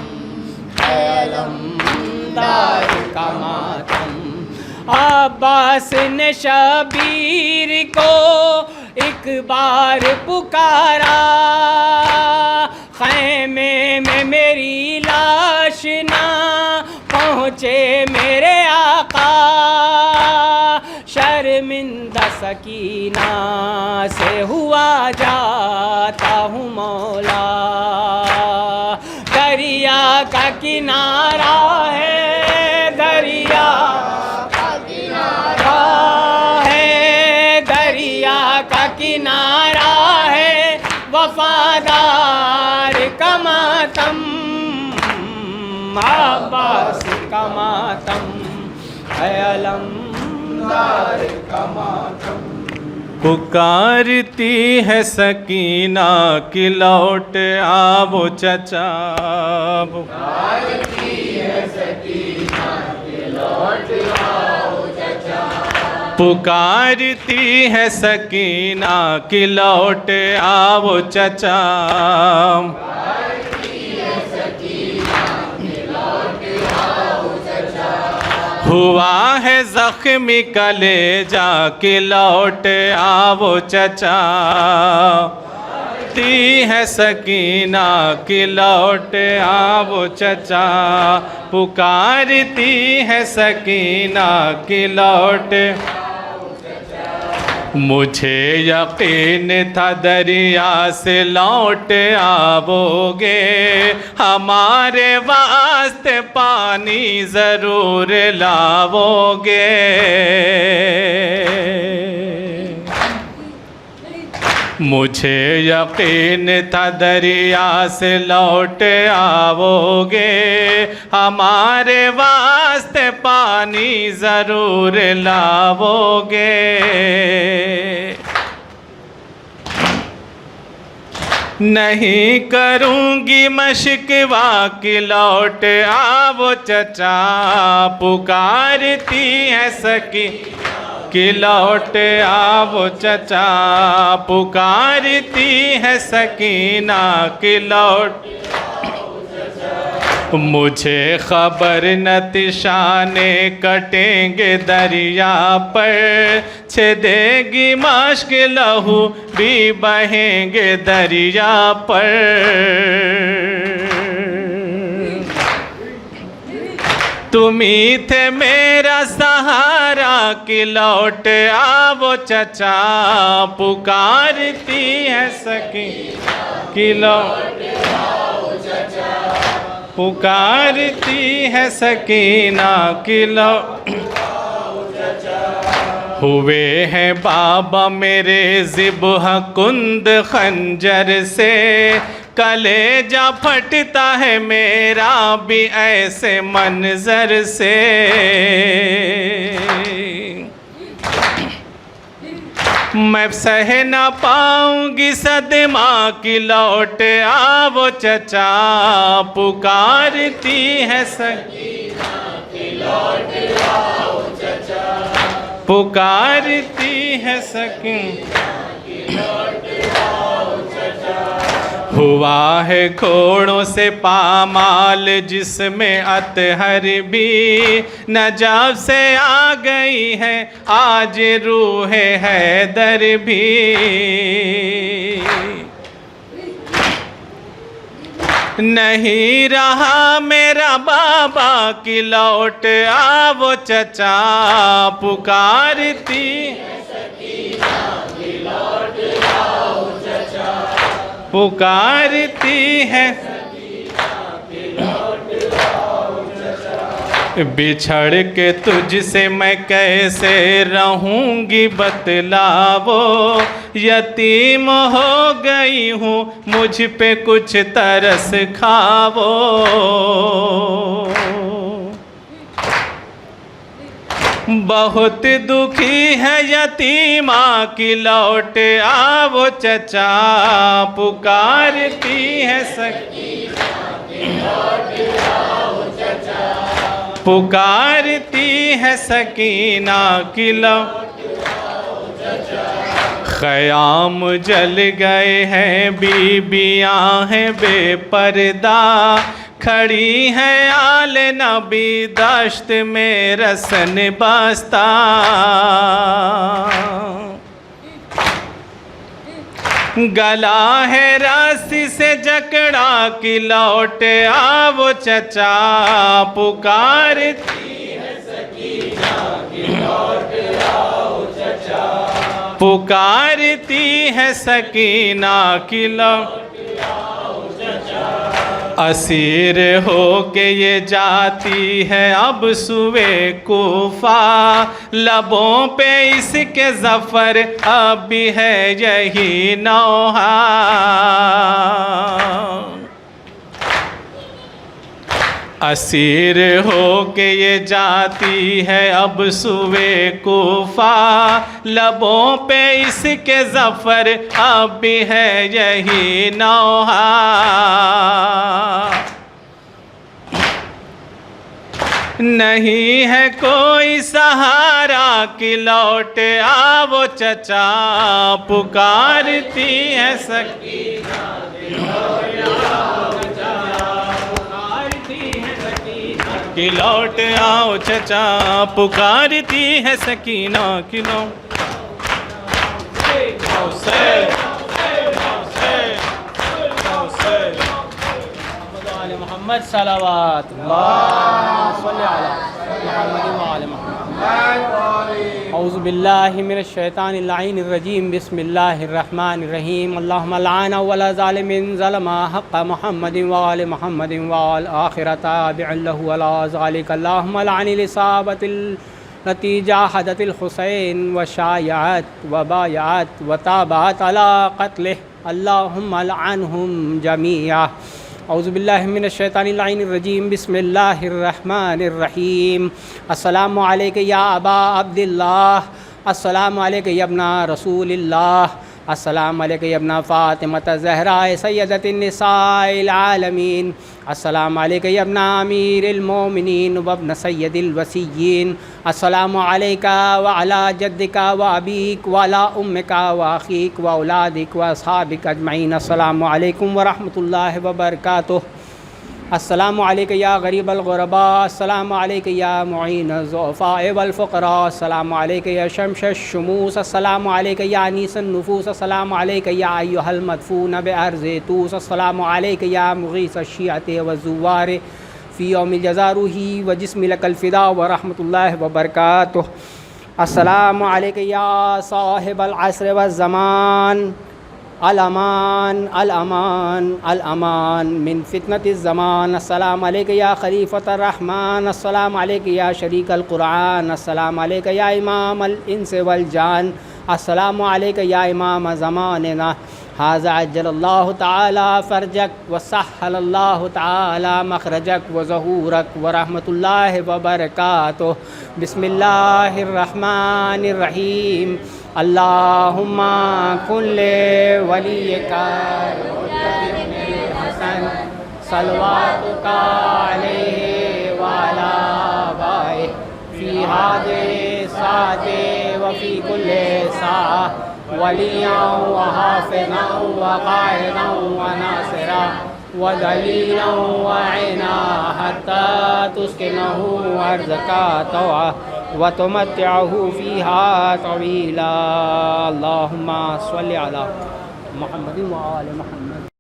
ہے علمدار کا ماتم. عباس نے شبیر کو ایک بار پکارا, خیمے میں میری لاش نہ پہنچے میرے آقا, شرمندہ سکینہ سے ہوا جاتا ہوں مولا. دریا کا کنارہ ہے, دریا کا کنارہ ہے, دریا کا کنارہ ہے, وفادار کا ماتم, عباس کا ماتم ہے علمدار کا ماتم. پکارتی ہے سکینہ کہ لوٹ آو چچا, پکارتی ہے سکینہ کہ لوٹ آو چچا, پکارتی ہے سکینہ کہ لوٹ آو چچا, ہوا ہے زخمی کلیجا کہ لوٹ آؤ چچا، تی ہے سکینہ کہ لوٹ آؤ چچا، پکارتی ہے سکینہ کہ لوٹ۔ مجھے یقین تھا دریا سے لوٹ آؤ گے، ہمارے واسطے پانی ضرور لاؤ گے۔ مجھے یقین تھا دریا سے لوٹ آؤ گے، ہمارے واسطے پانی ضرور لاؤ گے۔ نہیں کروں گی میں شکوہ کہ لوٹ آؤ چچا، پکارتی ہے سکینہ کہ لوٹ آؤ چچا، پکارتی ہے سکینہ کہ لوٹ۔ مجھے خبر نہ تشانے کٹیں گے دریا پر، چھدے گی مشک لہو بھی بہیں گے دریا پر۔ تم ہی تھے میرا سہارا کہ لوٹ آؤ چچا، پکارتی ہے سکینہ کہ لوٹ آؤ چچا، پکارتی ہے سکینہ کہ لوٹ آؤ چچا۔ ہوئے ہیں بابا میرے ذبح کند خنجر سے، کلیجہ پھٹتا ہے میرا بھی ایسے منظر سے۔ میں سہ نہ پاؤں گی صدمہ کہ لوٹ آؤ چچا، پکارتی ہے سکینہ کہ لوٹ آؤ چچا، پکارتی ہے سکینہ کہ لوٹ آؤ چچا۔ ہوا ہے گھوڑوں سے پامال جس میں اطہر بھی، نجف سے آ گئی ہے آج روح حیدر بھی۔ نہیں رہا میرا بابا کہ لوٹ آؤ چچا، پکارتی ہے سکینہ کہ لوٹ آؤ چچا، پکارتی ہے سکینہ کہ لوٹ آؤ چچا۔ بچھڑ کے تجھ سے میں کیسے رہوں گی بتلاؤ، یتیم ہو گئی ہوں مجھ پہ کچھ ترس کھاؤ۔ بہت دکھی ہے یتیمہ کہ لوٹ آؤ چچا، پکارتی ہے سکینہ کہ لوٹ آؤ چچا، پکارتی ہے سکینہ کہ لوٹ آؤ چچا۔ خیام جل گئے ہیں بیبیاں ہیں بے پردہ، کھڑی ہے آل نبی دشت میں رسن بستہ۔ گلا ہے رسی سے جکڑا کہ لوٹ آؤ چچا، پکارتی ہے سکینہ کہ لوٹ آؤ چچا، پکارتی ہے سکینہ کہ لوٹ آؤ چچا۔ اسیر ہو کے یہ جاتی ہے اب سوئے کوفہ، لبوں پہ اس کے ظفر اب بھی ہے یہی نوحہ۔ اسیر ہو کے یہ جاتی ہے اب سوئے کوفہ، لبوں پہ اس کے ظفر اب بھی ہے یہی نوحہ۔ نہیں ہے کوئی سہارا کہ لوٹ آؤ چچا، پکارتی ہے سکینہ کہ لوٹ آؤ چچا، پکارتی ہے سکینہ کہ لوٹ آؤ چچا، پکارتی ہے سکینہ کہ لو محمد صلوات اللہ صلی علی محمد وعلی محمد۔ اعوذ باللہ من الشیطان اللعین الرجیم، بسم اللہ الرحمن الرحیم۔ اللہم لعن ولا ظالم ظلم حق محمد وعلی محمد والآخرة تابع له ولا ذلك۔ اللہم لعن الإصابة التي جاهدت الحسین وشایعت وبایعت وتابعت على قتله، اللہم لعنهم جميعا۔ اعوذ باللہ من الشیطان اللعین الرجیم، بسم اللہ الرحمن الرحیم۔ السلام علیک یا ابا عبداللہ، السلام علیک یا ابن رسول اللہ، السلام علیک یا ابن فاطمۃ الزہراء سیدۃ النساء العالمین، السلام علیک یا ابن امیر المومنین وابن سید الوصیین، السلام علیک وعلی جدک وابیک وعلی امک واخیک واولادک واصحابک اجمعین۔ السلام علیکم ورحمۃ اللہ وبرکاتہ۔ السلام علیک یا غریب الغرباء، السلام علیک یا معین الضعفاء والفقراء، السلام علیک یا شمس الشموس، السلام علیک یا انیس النفوس، السلام علیک یا ایہا المدفون بارض طوس، السلام علیک یا مغیث الشیعۃ والزوار فی یوم الجزا روحی و جسم لک الفدا ورحمۃ اللہ وبرکاتہ۔ السلام علیک یا صاحب العصر والزمان، الامان الامان الامان من فتنة الزمان، السلام علیک یا خلیفۃ الرحمن، السلام علیک یا شریک القرآن، السلام علیک یا امام الانس والجان، السلام علیک یا امام زماننا، ھذا عجل اللہ تعالی فرجک وسہل اللہ تعالی مخرجک وظہورک ورحمۃ اللہ وبرکاتہ۔ بسم اللہ الرحمن الرحیم۔ اللہم کن لولیک ابن الحسن صلواتک علیہ وعلی آبائہ فی ہذہ الساعة وفی کل ساعة ولیاً وحافظاً وقائداً وناصراً ودلیلا وعینا حتی تسکنہ ارضک طوعا وتمتعہ فیہا طویلا۔ اللہم صلی علی محمد وآل محمد۔